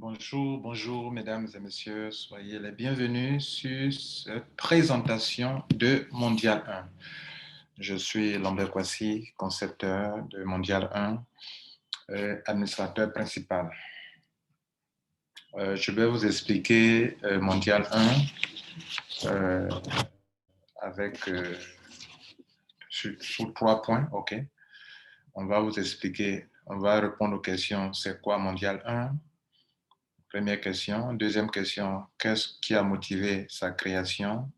Bonjour, bonjour mesdames et messieurs, soyez les bienvenus sur cette présentation de Mondial 1. Je suis Lambert Kwasi, concepteur de Mondial 1, administrateur principal. Je vais vous expliquer Mondial 1 sur 3 points, ok? On va vous expliquer, on va répondre aux questions, c'est quoi Mondial 1? Première question. Deuxième question, qu'est-ce qui a motivé sa création?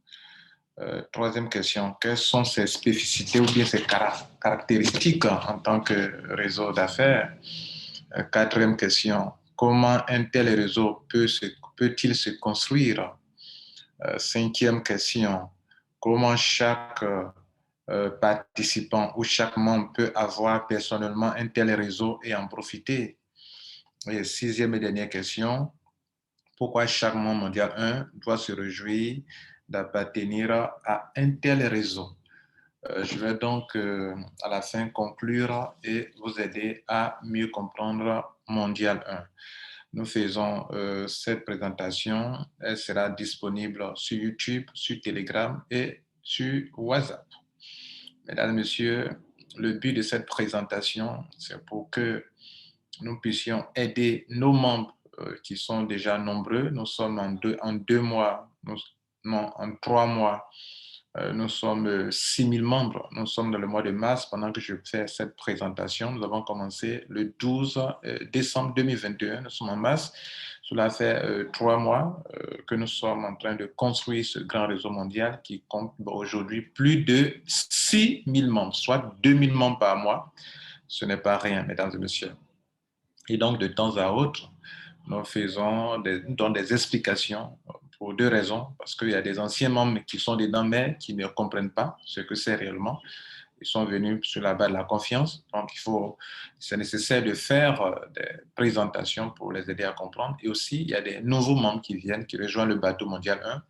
Troisième question, quelles sont ses spécificités ou bien ses caractéristiques en tant que réseau d'affaires? Quatrième question, comment un tel réseau peut-il se construire? Cinquième question, comment chaque participant ou chaque membre peut avoir personnellement un tel réseau et en profiter? Et sixième et dernière question, pourquoi chaque membre mondial 1 doit se réjouir d'appartenir à un tel réseau? Je vais donc à la fin conclure et vous aider à mieux comprendre Mondial 1. Nous faisons cette présentation, elle sera disponible sur YouTube, sur Telegram et sur WhatsApp. Mesdames et messieurs, le but de cette présentation, c'est pour que nous puissions aider nos membres qui sont déjà nombreux. Nous sommes en 2 mois, non, en 3 mois, nous sommes 6000 membres. Nous sommes dans le mois de mars pendant que je fais cette présentation. Nous avons commencé le 12 décembre 2021. Nous sommes en mars. Cela fait 3 mois que nous sommes en train de construire ce grand réseau mondial qui compte aujourd'hui plus de 6000 membres, soit 2000 membres par mois. Ce n'est pas rien, mesdames et messieurs. Et donc, de temps à autre, nous donnons des explications pour 2 raisons. Parce qu'il y a des anciens membres qui sont dedans, mais qui ne comprennent pas ce que c'est réellement. Ils sont venus sur la base de la confiance. Donc, c'est nécessaire de faire des présentations pour les aider à comprendre. Et aussi, il y a des nouveaux membres qui viennent, qui rejoignent le bateau mondial 1.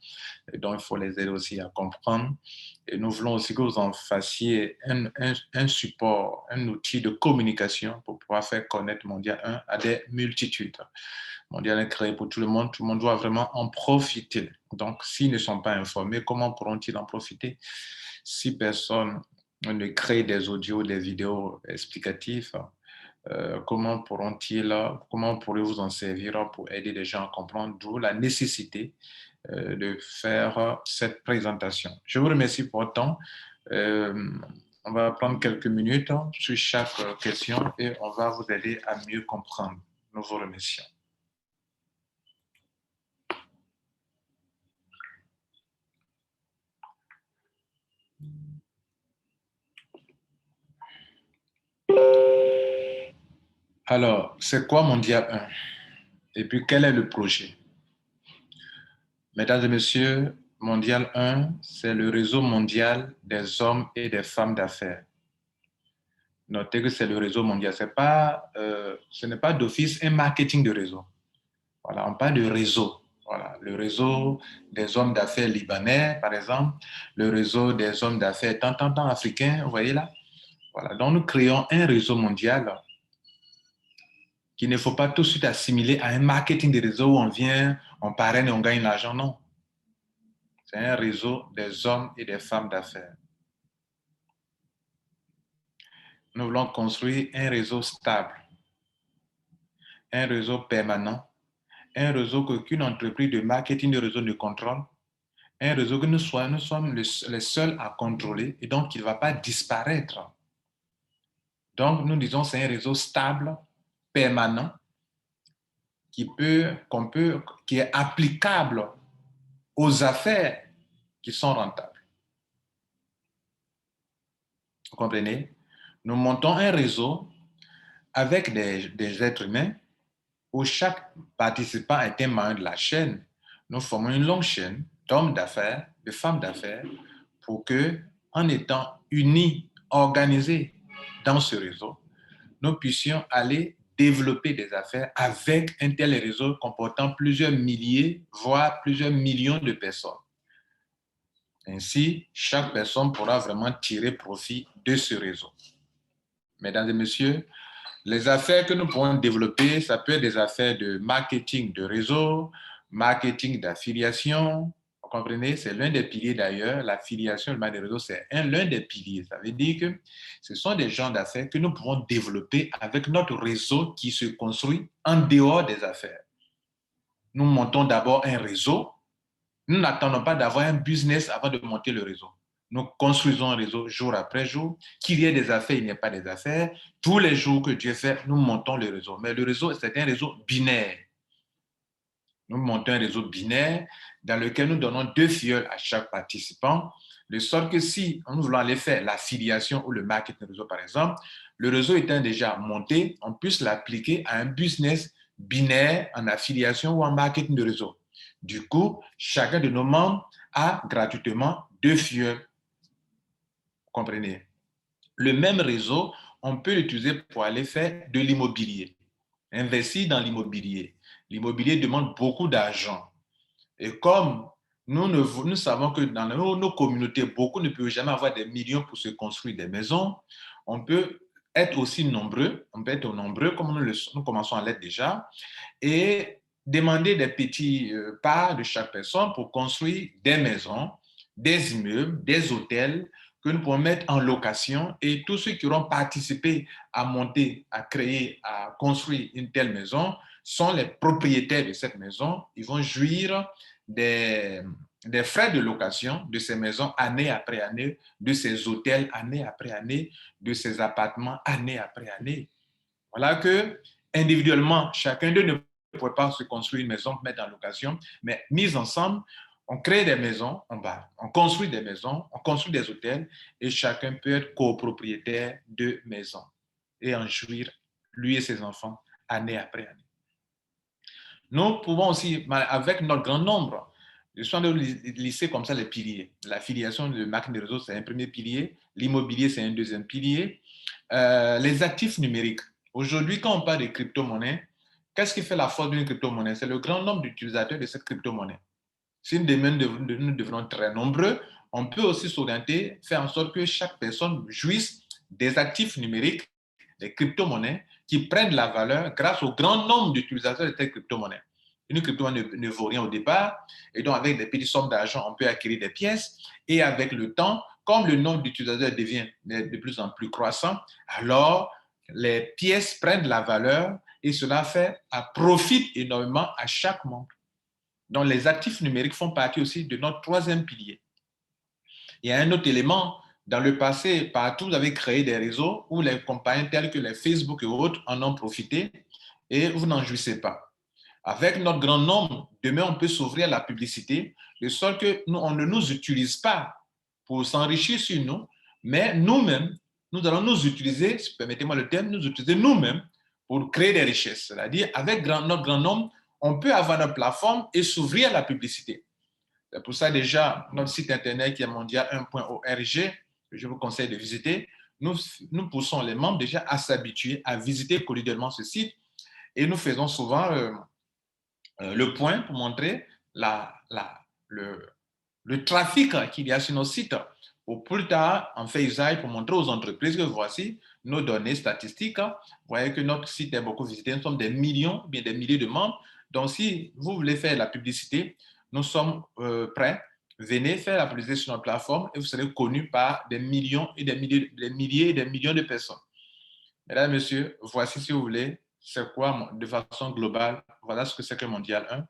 Et donc, il faut les aider aussi à comprendre. Et nous voulons aussi que vous en fassiez un support, un outil de communication pour pouvoir faire connaître Mondial 1 à des multitudes. Mondial est créé pour tout le monde doit vraiment en profiter. Donc, s'ils ne sont pas informés, comment pourront-ils en profiter? Si personne ne crée des audios, des vidéos explicatifs, comment pourrez-vous en servir pour aider les gens à comprendre, d'où la nécessité de faire cette présentation. Je vous remercie pour votre temps. On va prendre quelques minutes sur chaque question et on va vous aider à mieux comprendre. Nous vous remercions. Alors, c'est quoi Mondial 1? Et puis, quel est le projet? Mesdames et messieurs, Mondial 1, c'est le réseau mondial des hommes et des femmes d'affaires. Notez que c'est le réseau mondial. Ce n'est pas d'office un marketing de réseau. Voilà, on parle de réseau. Voilà, le réseau des hommes d'affaires libanais, par exemple, le réseau des hommes d'affaires tant africains, vous voyez là. Voilà, donc nous créons un réseau mondial qu'il ne faut pas tout de suite assimiler à un marketing de réseau où on vient, on parraine et on gagne l'argent. Non. C'est un réseau des hommes et des femmes d'affaires. Nous voulons construire un réseau stable, un réseau permanent, un réseau qu'aucune entreprise de marketing de réseau ne contrôle, un réseau que nous sommes les seuls à contrôler et donc qui ne va pas disparaître. Donc, nous disons que c'est un réseau stable, permanent, qui est applicable aux affaires qui sont rentables. Vous comprenez? Nous montons un réseau avec des êtres humains où chaque participant est un membre de la chaîne. Nous formons une longue chaîne d'hommes d'affaires, de femmes d'affaires, pour que, en étant unis, organisés dans ce réseau, nous puissions aller développer des affaires avec un tel réseau comportant plusieurs milliers, voire plusieurs millions de personnes. Ainsi, chaque personne pourra vraiment tirer profit de ce réseau. Mesdames et messieurs, Les affaires que nous pouvons développer, ça peut être des affaires de marketing de réseau, marketing d'affiliation. Vous comprenez? C'est l'un des piliers d'ailleurs. L'affiliation, le marketing de réseau, c'est l'un des piliers. Ça veut dire que ce sont des genres d'affaires que nous pouvons développer avec notre réseau qui se construit en dehors des affaires. Nous montons d'abord un réseau. Nous n'attendons pas d'avoir un business avant de monter le réseau. Nous construisons un réseau jour après jour. Qu'il y ait des affaires, il n'y a pas des affaires. Tous les jours que Dieu fait, nous montons le réseau. Mais le réseau, c'est un réseau binaire. Nous montons un réseau binaire dans lequel nous donnons 2 fioles à chaque participant, de sorte que si nous voulons aller faire l'affiliation ou le marketing réseau, par exemple, le réseau étant déjà monté, on puisse l'appliquer à un business binaire en affiliation ou en marketing de réseau. Du coup, chacun de nos membres a gratuitement 2 fioles. Vous comprenez? Le même réseau, on peut l'utiliser pour aller faire de l'immobilier, investir dans l'immobilier. L'immobilier demande beaucoup d'argent. Et comme nous savons que dans nos communautés, beaucoup ne peuvent jamais avoir des millions pour se construire des maisons, on peut être aussi nombreux, on peut être nombreux comme nous commençons à l'être déjà, et demander des petits parts de chaque personne pour construire des maisons, des immeubles, des hôtels que nous pouvons mettre en location et tous ceux qui auront participé à monter, à créer, à construire une telle maison sont les propriétaires de cette maison. Ils vont jouir des, des frais de location de ces maisons année après année, de ces hôtels année après année, de ces appartements année après année. Voilà que individuellement, chacun d'eux ne pourrait pas se construire une maison, mettre en location, mais mis ensemble, on crée des maisons, on construit des maisons, on construit des hôtels et chacun peut être copropriétaire de maisons et en jouir, lui et ses enfants, année après année. Nous pouvons aussi, avec notre grand nombre, je suis en train de lister comme ça les piliers. L'affiliation, le marketing de réseau, c'est un premier pilier. L'immobilier, c'est un deuxième pilier. Les actifs numériques. Aujourd'hui, quand on parle de crypto-monnaie, qu'est-ce qui fait la force d'une crypto-monnaie? C'est le grand nombre d'utilisateurs de cette crypto-monnaie. Si nous devenons très nombreux, on peut aussi s'orienter, faire en sorte que chaque personne jouisse des actifs numériques, des crypto-monnaies, qui prennent la valeur grâce au grand nombre d'utilisateurs de cette crypto-monnaie. Une crypto-monnaie ne vaut rien au départ, et donc avec des petites sommes d'argent, on peut acquérir des pièces, et avec le temps, comme le nombre d'utilisateurs devient de plus en plus croissant, alors les pièces prennent la valeur, et cela profite énormément à chaque membre. Donc, les actifs numériques font partie aussi de notre troisième pilier. Il y a un autre élément. Dans le passé, partout, vous avez créé des réseaux où les compagnies telles que les Facebook et autres en ont profité et vous n'en jouissez pas. Avec notre grand nombre, demain, on peut s'ouvrir à la publicité, de sorte que on ne nous utilise pas pour s'enrichir sur nous, mais nous-mêmes, nous allons nous utiliser, permettez-moi le terme, nous utiliser nous-mêmes pour créer des richesses. C'est-à-dire, avec notre grand nombre, on peut avoir notre plateforme et s'ouvrir à la publicité. C'est pour ça déjà, notre site internet qui est mondial1.org, que je vous conseille de visiter, nous poussons les membres déjà à s'habituer à visiter quotidiennement ce site et nous faisons souvent le point pour montrer le trafic qu'il y a sur nos sites. Au plus tard, on fait usage pour montrer aux entreprises que voici nos données statistiques. Vous voyez que notre site est beaucoup visité. Nous sommes des millions, bien des milliers de membres. Donc, si vous voulez faire la publicité, nous sommes prêts. Venez faire la publicité sur notre plateforme et vous serez connus par des millions et des milliers et des millions de personnes. Mesdames, Messieurs, voici, si vous voulez, c'est quoi, de façon globale, voilà ce que c'est que Mondial 1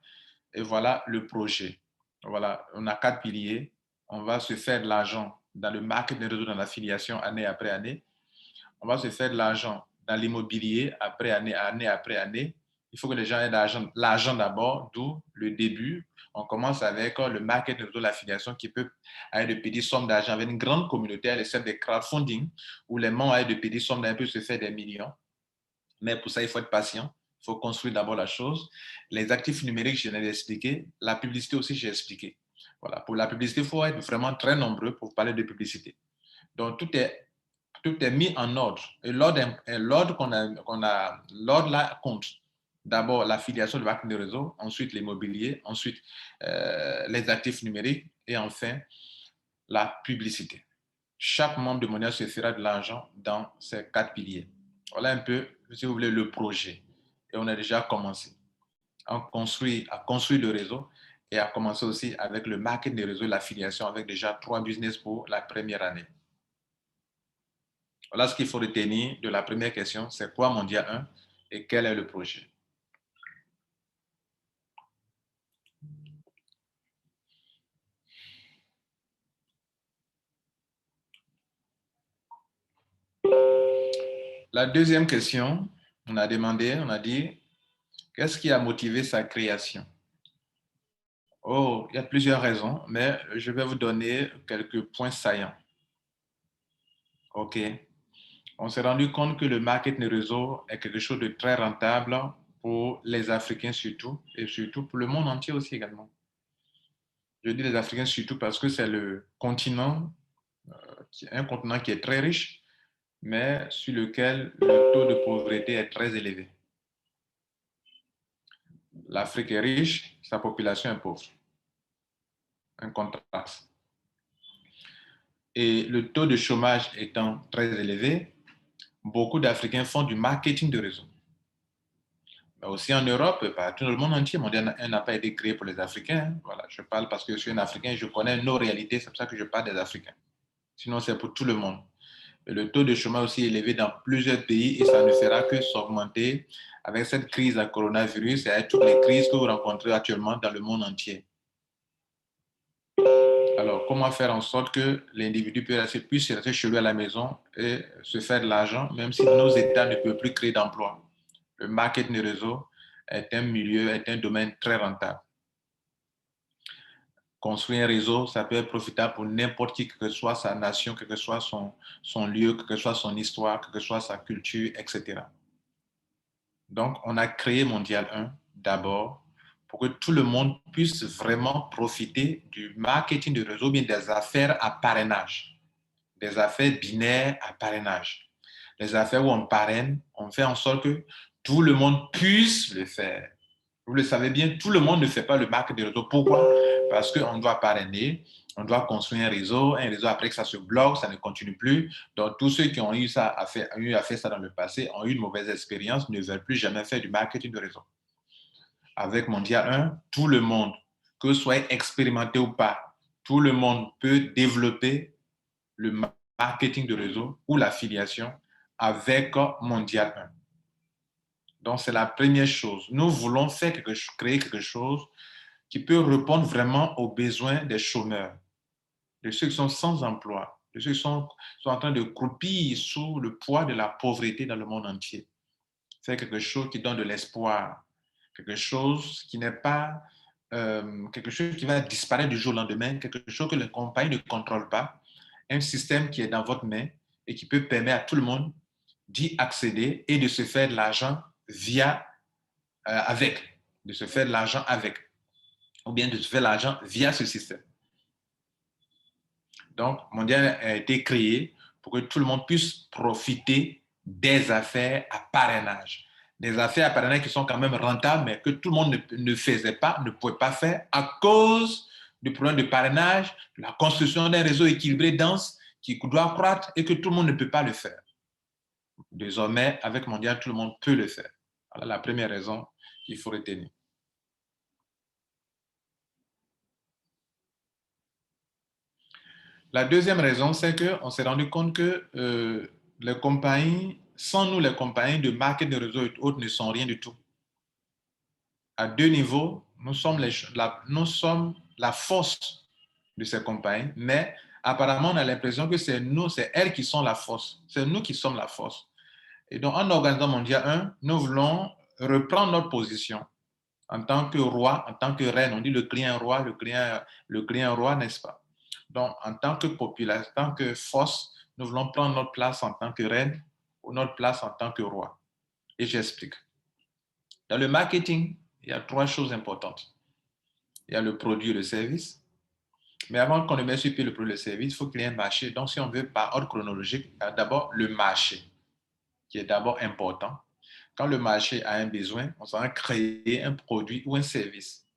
et voilà le projet. Voilà, on a 4 piliers. On va se faire de l'argent dans le marketing de réseau, dans l'affiliation année après année. On va se faire de l'argent dans l'immobilier année après année. Il faut que les gens aient l'argent d'abord, d'où le début. On commence avec le marketing de l'affiliation qui peut avoir de petites sommes d'argent avec une grande communauté, elle essaie de crowdfunding, où les membres ont de petites sommes d'argent peuvent se faire des millions. Mais pour ça, il faut être patient. Il faut construire d'abord la chose. Les actifs numériques, je l'ai expliqué. La publicité aussi, j'ai expliqué. Voilà. Pour la publicité, il faut être vraiment très nombreux pour parler de publicité. Donc, tout est mis en ordre. Et l'ordre l'ordre là compte. D'abord, l'affiliation de marketing de réseau, ensuite l'immobilier, ensuite les actifs numériques et enfin la publicité. Chaque membre de Mondial se fera de l'argent dans ces 4 piliers. Voilà un peu, si vous voulez, le projet. Et on a déjà commencé à construire le réseau et à commencer aussi avec le marketing des réseaux, l'affiliation avec déjà 3 business pour la première année. Voilà ce qu'il faut retenir de la première question, c'est quoi Mondial 1 et quel est le projet? La deuxième question, on a dit, qu'est-ce qui a motivé sa création? Oh, il y a plusieurs raisons, mais je vais vous donner quelques points saillants. OK. On s'est rendu compte que le marketing réseau est quelque chose de très rentable pour les Africains surtout, et surtout pour le monde entier aussi également. Je dis les Africains surtout parce que c'est le continent, un continent qui est très riche, mais sur lequel le taux de pauvreté est très élevé. L'Afrique est riche, sa population est pauvre. Un contraste. Et le taux de chômage étant très élevé, beaucoup d'Africains font du marketing de réseau. Mais aussi en Europe, partout dans le monde entier, Mondial 1 n'a pas été créé pour les Africains. Voilà, je parle parce que je suis un Africain, je connais nos réalités, c'est pour ça que je parle des Africains. Sinon, c'est pour tout le monde. Et le taux de chômage aussi est élevé dans plusieurs pays et ça ne fera que s'augmenter avec cette crise de coronavirus et avec toutes les crises que vous rencontrez actuellement dans le monde entier. Alors, comment faire en sorte que l'individu puisse rester chez lui à la maison et se faire de l'argent, même si nos États ne peuvent plus créer d'emplois? Le marketing de réseau est un milieu, est un domaine très rentable. Construire un réseau, ça peut être profitable pour n'importe qui, que ce soit sa nation, que ce soit son lieu, que ce soit son histoire, que ce soit sa culture, etc. Donc, on a créé Mondial 1 d'abord pour que tout le monde puisse vraiment profiter du marketing de réseau, bien des affaires à parrainage, des affaires binaires à parrainage. Les affaires où on parraine, on fait en sorte que tout le monde puisse le faire. Vous le savez bien, tout le monde ne fait pas le marketing de réseau. Pourquoi? Parce qu'on doit parrainer, on doit construire un réseau après que ça se bloque, ça ne continue plus. Donc, tous ceux qui ont eu à faire ça dans le passé ont eu une mauvaise expérience, ne veulent plus jamais faire du marketing de réseau. Avec Mondial 1, tout le monde, que ce soit expérimenté ou pas, tout le monde peut développer le marketing de réseau ou l'affiliation avec Mondial 1. Donc, c'est la première chose. Nous voulons créer quelque chose qui peut répondre vraiment aux besoins des chômeurs, de ceux qui sont sans emploi, de ceux qui sont en train de croupir sous le poids de la pauvreté dans le monde entier. C'est quelque chose qui donne de l'espoir, quelque chose qui n'est pas quelque chose qui va disparaître du jour au lendemain, quelque chose que les compagnies ne contrôlent pas, un système qui est dans votre main et qui peut permettre à tout le monde d'y accéder et de se faire de l'argent de se faire de l'argent avec, ou bien de se faire de l'argent via ce système. Donc, Mondial a été créé pour que tout le monde puisse profiter des affaires à parrainage. Des affaires à parrainage qui sont quand même rentables, mais que tout le monde ne faisait pas, ne pouvait pas faire à cause du problème de parrainage, de la construction d'un réseau équilibré, dense, qui doit croître et que tout le monde ne peut pas le faire. Désormais, avec Mondial, tout le monde peut le faire. Voilà la première raison qu'il faut retenir. La deuxième raison, c'est qu'on s'est rendu compte que les compagnies, sans nous, les compagnies de marketing de réseau et autres ne sont rien du tout. À deux niveaux, nous sommes la force de ces compagnies, mais apparemment, on a l'impression que c'est nous, c'est elles qui sont la force. C'est nous qui sommes la force. Et donc, en organisant Mondial 1, nous voulons reprendre notre position en tant que roi, en tant que reine. On dit le client roi, le client roi, n'est-ce pas? Donc, en tant que population, en tant que force, nous voulons prendre notre place en tant que reine ou notre place en tant que roi. Et j'explique. Dans le marketing, il y a trois choses importantes. Il y a le produit et le service. Mais avant qu'on ne mette sur pied le produit et le service, il faut qu'il y ait un marché. Donc, si on veut par ordre chronologique, il y a d'abord le marché, qui est d'abord important. Quand le marché a un besoin, on va créer un produit ou un service.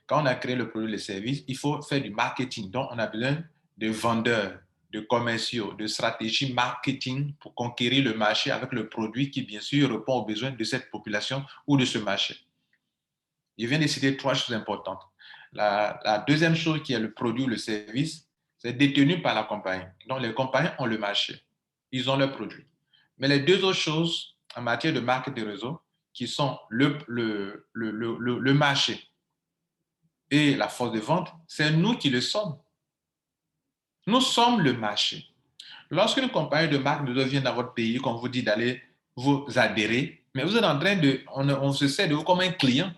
Quand on a créé le produit ou le service, il faut faire du marketing. Donc, on a besoin de vendeurs, de commerciaux, de stratégies marketing pour conquérir le marché avec le produit qui, bien sûr, répond aux besoins de cette population ou de ce marché. Je viens de citer 3 choses importantes. La deuxième chose qui est le produit ou le service, c'est détenu par la compagnie. Donc, les compagnies ont le marché. Ils ont leurs produits. Mais les 2 autres choses en matière de marque de réseau, qui sont le marché et la force de vente, c'est nous qui le sommes. Nous sommes le marché. Lorsqu'une compagnie de marque de réseau vient dans votre pays, qu'on vous dit d'aller vous adhérer, mais vous êtes en train de, on se sert de vous comme un client.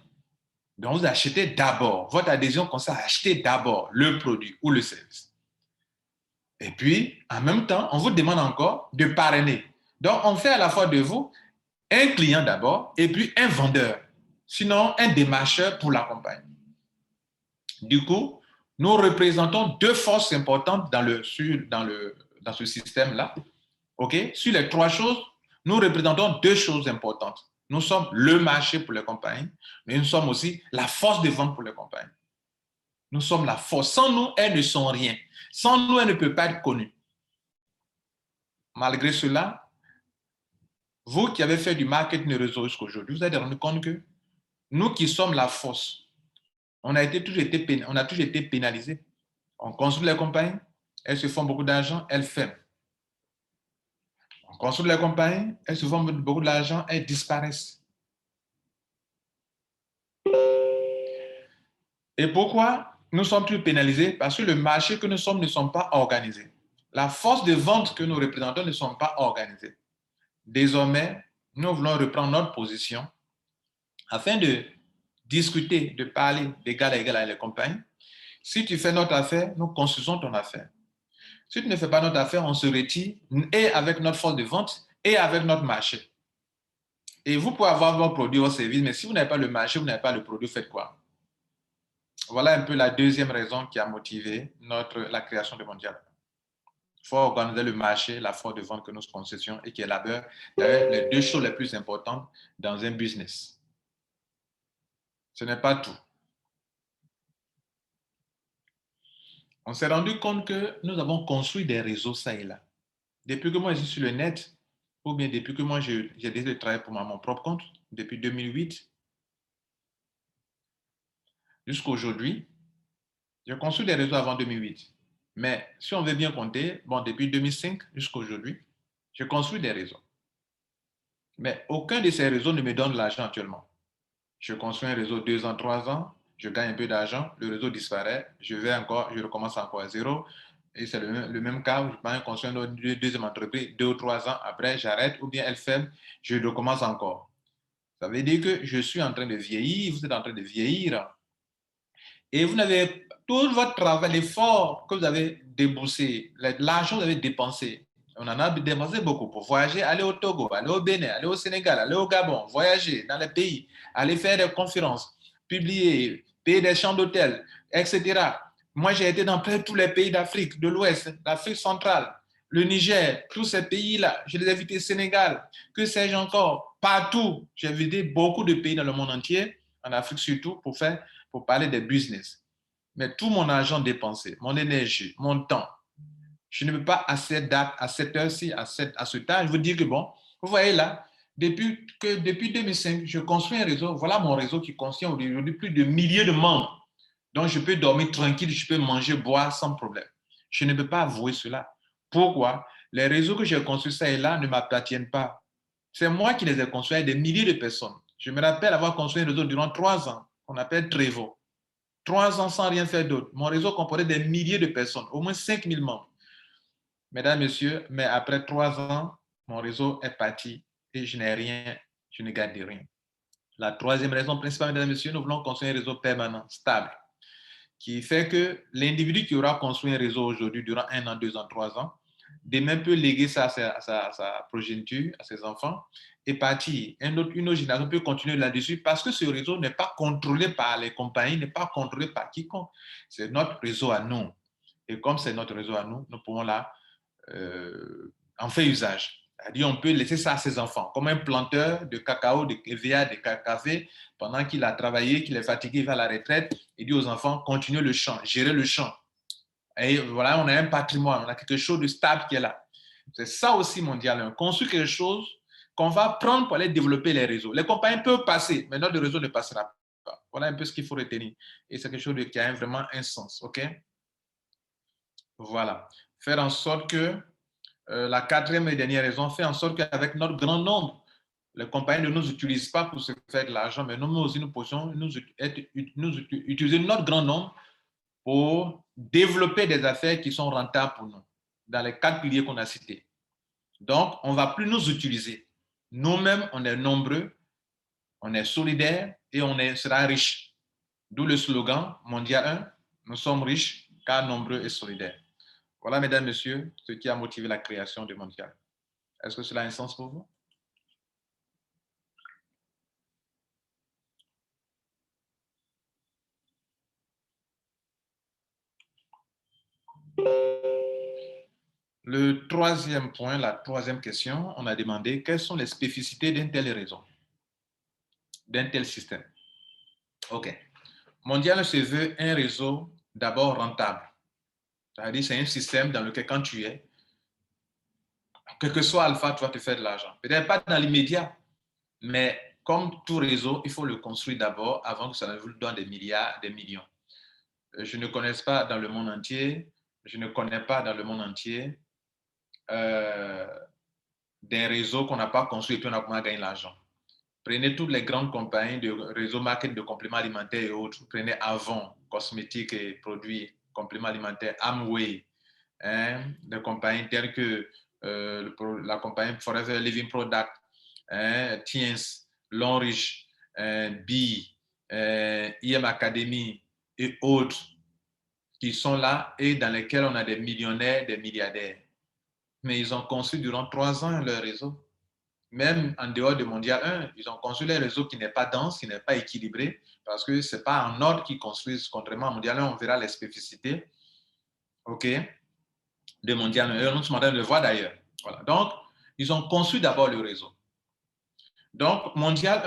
Donc, vous achetez d'abord. Votre adhésion consiste à acheter d'abord le produit ou le service. Et puis, en même temps, on vous demande encore de parrainer. Donc, on fait à la fois de vous un client d'abord et puis un vendeur, sinon un démarcheur pour la compagnie. Du coup, nous représentons 2 forces importantes dans ce système-là. Okay? Sur les 3 choses, nous représentons 2 choses importantes. Nous sommes le marché pour les compagnies, mais nous sommes aussi la force de vente pour les compagnies. Nous sommes la force. Sans nous, elles ne sont rien. Sans nous, elles ne peuvent pas être connues. Malgré cela, vous qui avez fait du marketing de réseau jusqu'à aujourd'hui, vous vous êtes rendu compte que nous qui sommes la force, on a toujours été pénalisés. On construit les compagnies, elles se font beaucoup d'argent, elles ferment. On construit les compagnies, elles se font beaucoup d'argent, elles disparaissent. Et pourquoi nous sommes plus pénalisés? Parce que le marché que nous sommes ne sont pas organisés. La force de vente que nous représentons ne sont pas organisées. Désormais, nous voulons reprendre notre position afin de discuter, de parler d'égal à égal avec les compagnies. Si tu fais notre affaire, nous construisons ton affaire. Si tu ne fais pas notre affaire, on se retire et avec notre force de vente et avec notre marché. Et vous pouvez avoir vos produits, vos services, mais si vous n'avez pas le marché, vous n'avez pas le produit, faites quoi? Voilà un peu la deuxième raison qui a motivé la création de Mondial. Il faut organiser le marché, la force de vente que nous possessions et qui est d'ailleurs les 2 choses les plus importantes dans un business. Ce n'est pas tout. On s'est rendu compte que nous avons construit des réseaux ça et là. Depuis que moi je suis sur le net, ou bien depuis que moi j'ai décidé de travailler pour mon propre compte, depuis 2008 jusqu'à aujourd'hui, j'ai construit des réseaux avant 2008. Mais si on veut bien compter, bon, depuis 2005 jusqu'à aujourd'hui, j'ai construit des réseaux. Mais aucun de ces réseaux ne me donne l'argent actuellement. Je construis un réseau 2 ans, 3 ans, je gagne un peu d'argent, le réseau disparaît, je recommence encore à zéro. Et c'est le même cas où je peux construire une deuxième entreprise 2 ou 3 ans, après j'arrête ou bien elle ferme, je recommence encore. Ça veut dire que je suis en train de vieillir, vous êtes en train de vieillir. Et vous n'avez tout votre travail, l'effort que vous avez déboursé, l'argent que vous avez dépensé. On en a dépensé beaucoup pour voyager, aller au Togo, aller au Bénin, aller au Sénégal, aller au Gabon, voyager dans les pays, aller faire des conférences, publier, payer des chambres d'hôtel, etc. Moi, j'ai été dans tous les pays d'Afrique, de l'Ouest, d'Afrique centrale, le Niger, tous ces pays-là. Je les ai visités, Sénégal, que sais-je encore, partout. J'ai visité beaucoup de pays dans le monde entier, en Afrique surtout, pour parler des business. Mais tout mon argent dépensé, mon énergie, mon temps, je ne peux pas à cette date, à cette heure-ci, à ce temps, je vous dis que bon, vous voyez là, depuis 2005, je construis un réseau. Voilà mon réseau qui contient aujourd'hui plus de milliers de membres. Donc, je peux dormir tranquille, je peux manger, boire sans problème. Je ne peux pas avouer cela. Pourquoi? Les réseaux que j'ai construits ça et là ne m'appartiennent pas. C'est moi qui les ai construits avec des milliers de personnes. Je me rappelle avoir construit un réseau durant 3 ans, qu'on appelle Trevo. 3 ans sans rien faire d'autre. Mon réseau comportait des milliers de personnes, au moins 5000 membres. Mesdames, Messieurs, mais après 3 ans, mon réseau est parti et je n'ai rien, je ne garde rien. La troisième raison principale, mesdames, Messieurs, nous voulons construire un réseau permanent, stable, qui fait que l'individu qui aura construit un réseau aujourd'hui durant 1 an, 2 ans, 3 ans, demain peut léguer ça à sa progéniture, à ses enfants, et partir. Une autre génération peut continuer là-dessus parce que ce réseau n'est pas contrôlé par les compagnies, n'est pas contrôlé par quiconque. C'est notre réseau à nous. Et comme c'est notre réseau à nous, nous pouvons là en faire usage. C'est-à-dire, on peut laisser ça à ses enfants, comme un planteur de cacao, de EVA, de café, pendant qu'il a travaillé, qu'il est fatigué, il va à la retraite, il dit aux enfants, continuez le champ, gérez le champ. Et voilà, on a un patrimoine, on a quelque chose de stable qui est là. C'est ça aussi Mondial 1. Construire quelque chose qu'on va prendre pour aller développer les réseaux. Les compagnies peuvent passer, mais notre réseau ne passera pas. Voilà un peu ce qu'il faut retenir. Et c'est quelque chose qui a vraiment un sens. OK? Voilà. Faire en sorte que la quatrième et dernière raison, fait en sorte qu'avec notre grand nombre, les compagnies ne nous utilisent pas pour se faire de l'argent, mais nous aussi, nous pouvons utiliser notre grand nombre pour développer des affaires qui sont rentables pour nous, dans les 4 piliers qu'on a cités. Donc, on ne va plus nous utiliser. Nous-mêmes, on est nombreux, on est solidaires et on sera riche. D'où le slogan Mondial 1, nous sommes riches car nombreux et solidaires. Voilà, mesdames, messieurs, ce qui a motivé la création du Mondial. Est-ce que cela a un sens pour vous? Le troisième point, la troisième question, on a demandé quelles sont les spécificités d'un tel réseau, d'un tel système. OK. Mondial se veut un réseau d'abord rentable. C'est-à-dire c'est un système dans lequel quand tu es, quel que soit alpha, tu vas te faire de l'argent. Peut-être pas dans l'immédiat, mais comme tout réseau, il faut le construire d'abord avant que ça ne vous donne des milliards, des millions. Je ne connais pas dans le monde entier, je ne connais pas dans le monde entier euh, des réseaux qu'on n'a pas construits et puis on a comment gagner l'argent. Prenez toutes les grandes compagnies de réseau marketing de compléments alimentaires et autres. Prenez Avon, cosmétiques et produits, compléments alimentaires, Amway, hein, des compagnies telles que la compagnie Forever Living Product, hein, Tiens, Longreach, Bee, IM Academy et autres qui sont là et dans lesquels on a des millionnaires, des milliardaires. Mais ils ont construit durant 3 ans leur réseau. Même en dehors de Mondial 1, ils ont construit un réseau qui n'est pas dense, qui n'est pas équilibré, parce que ce n'est pas en ordre qu'ils construisent. Contrairement à Mondial 1, on verra les spécificités, OK, de Mondial 1. Nous sommes en train de le voir d'ailleurs. Voilà. Donc, ils ont construit d'abord le réseau. Donc, Mondial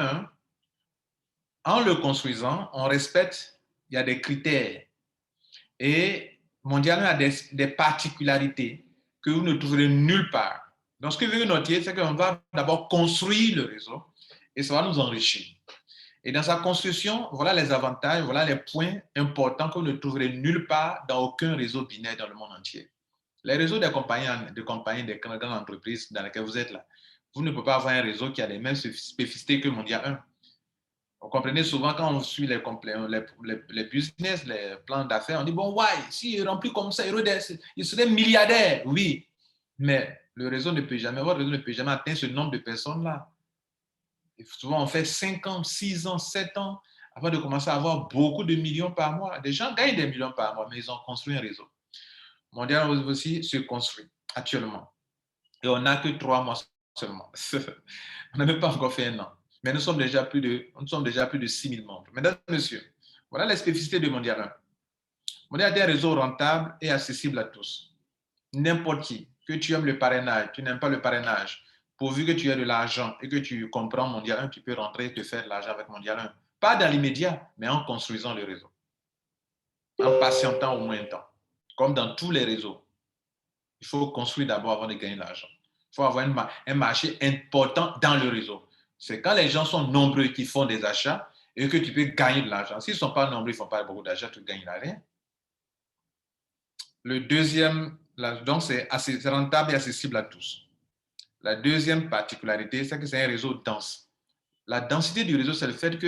1, en le construisant, on respecte, il y a des critères. Et Mondial 1 a des particularités que vous ne trouverez nulle part. Donc, ce que je veux noter, c'est qu'on va d'abord construire le réseau et ça va nous enrichir. Et dans sa construction, voilà les avantages, voilà les points importants que vous ne trouverez nulle part dans aucun réseau binaire dans le monde entier. Les réseaux des compagnies, des grandes entreprises dans lesquelles vous êtes là, vous ne pouvez pas avoir un réseau qui a les mêmes spécificités que Mondial 1. Vous comprenez souvent quand on suit les business, les plans d'affaires, on dit bon, ouais, s'il remplit comme ça, il serait milliardaire, oui. Mais le réseau ne peut jamais, votre réseau ne peut jamais atteindre ce nombre de personnes-là. Souvent, on fait 5 ans, 6 ans, 7 ans avant de commencer à avoir beaucoup de millions par mois. Des gens gagnent des millions par mois, mais ils ont construit un réseau. Mondial aussi se construit actuellement. Et on n'a que 3 mois seulement. On n'a même pas encore fait un an. Mais nous sommes déjà plus de 6 000 membres. Mesdames et messieurs, voilà les spécificités de Mondial 1. Mondial est un réseau rentable et accessible à tous. N'importe qui, que tu aimes le parrainage, tu n'aimes pas le parrainage, pourvu que tu aies de l'argent et que tu comprends Mondial 1, tu peux rentrer et te faire de l'argent avec Mondial 1. Pas dans l'immédiat, mais en construisant le réseau. En patientant au moins un temps. Comme dans tous les réseaux. Il faut construire d'abord avant de gagner l'argent. Il faut avoir un marché important dans le réseau. C'est quand les gens sont nombreux qui font des achats et que tu peux gagner de l'argent. S'ils ne sont pas nombreux, ils ne font pas beaucoup d'achats, tu ne gagnes rien. Le deuxième, donc c'est rentable et accessible à tous. La deuxième particularité, c'est que c'est un réseau dense. La densité du réseau, c'est le fait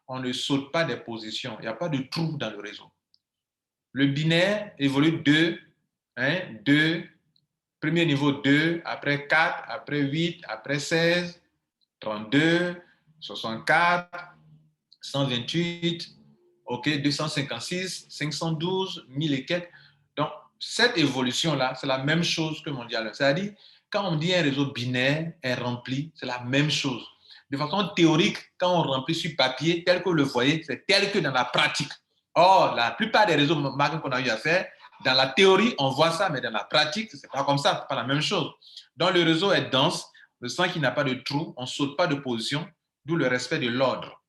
qu'on ne saute pas des positions. Il n'y a pas de trou dans le réseau. Le binaire évolue 2, 2, premier niveau 2, après 4, après 8, après 16, 32, 64, 128, OK, 256, 512, 1000 et quelques. Donc, cette évolution-là, c'est la même chose que Mondial 1. C'est-à-dire, quand on dit un réseau binaire est rempli, c'est la même chose. De façon théorique, quand on remplit sur papier, tel que vous le voyez, c'est tel que dans la pratique. Or, la plupart des réseaux marketing qu'on a eu à faire, dans la théorie, on voit ça, mais dans la pratique, ce n'est pas comme ça, ce n'est pas la même chose. Donc, le réseau est dense, le sens qu'il n'a pas de trou, on ne saute pas de position, d'où le respect de l'ordre.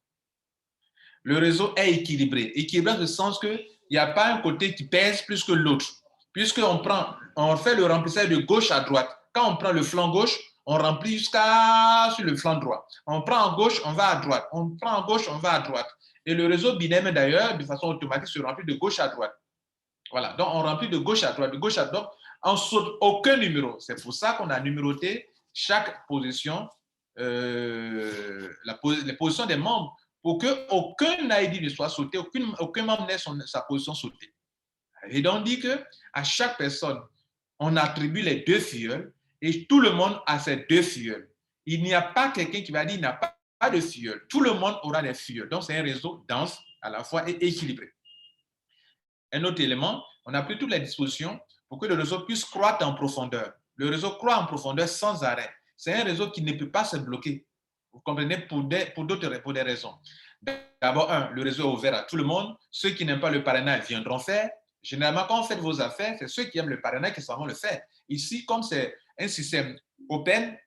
Le réseau est équilibré. Équilibré dans le sens qu'il n'y a pas un côté qui pèse plus que l'autre. on fait le remplissage de gauche à droite. Quand on prend le flanc gauche, on remplit jusqu'à sur le flanc droit. On prend en gauche, on va à droite. On prend en gauche, on va à droite. Et le réseau binaire, d'ailleurs, de façon automatique, se remplit de gauche à droite. Voilà, donc on remplit de gauche à droite, de gauche à droite. On saute aucun numéro. C'est pour ça qu'on a numéroté chaque position, les positions des membres, pour qu'aucun ID ne soit sauté, aucun membre n'ait sa position sautée. Et donc, on dit qu'à chaque personne, on attribue les deux filleuls et tout le monde a ses deux filleuls. Il n'y a pas quelqu'un qui va dire qu'il n'a pas de filleul. Tout le monde aura des filleuls. Donc, c'est un réseau dense à la fois et équilibré. Un autre élément, on a pris toutes les dispositions pour que le réseau puisse croître en profondeur. Le réseau croît en profondeur sans arrêt. C'est un réseau qui ne peut pas se bloquer. Vous comprenez, pour des raisons. D'abord, le réseau est ouvert à tout le monde. Ceux qui n'aiment pas le parrainage viendront faire. Généralement, quand vous faites vos affaires, c'est ceux qui aiment le parrainage qui sauront le faire. Ici, comme c'est un système open,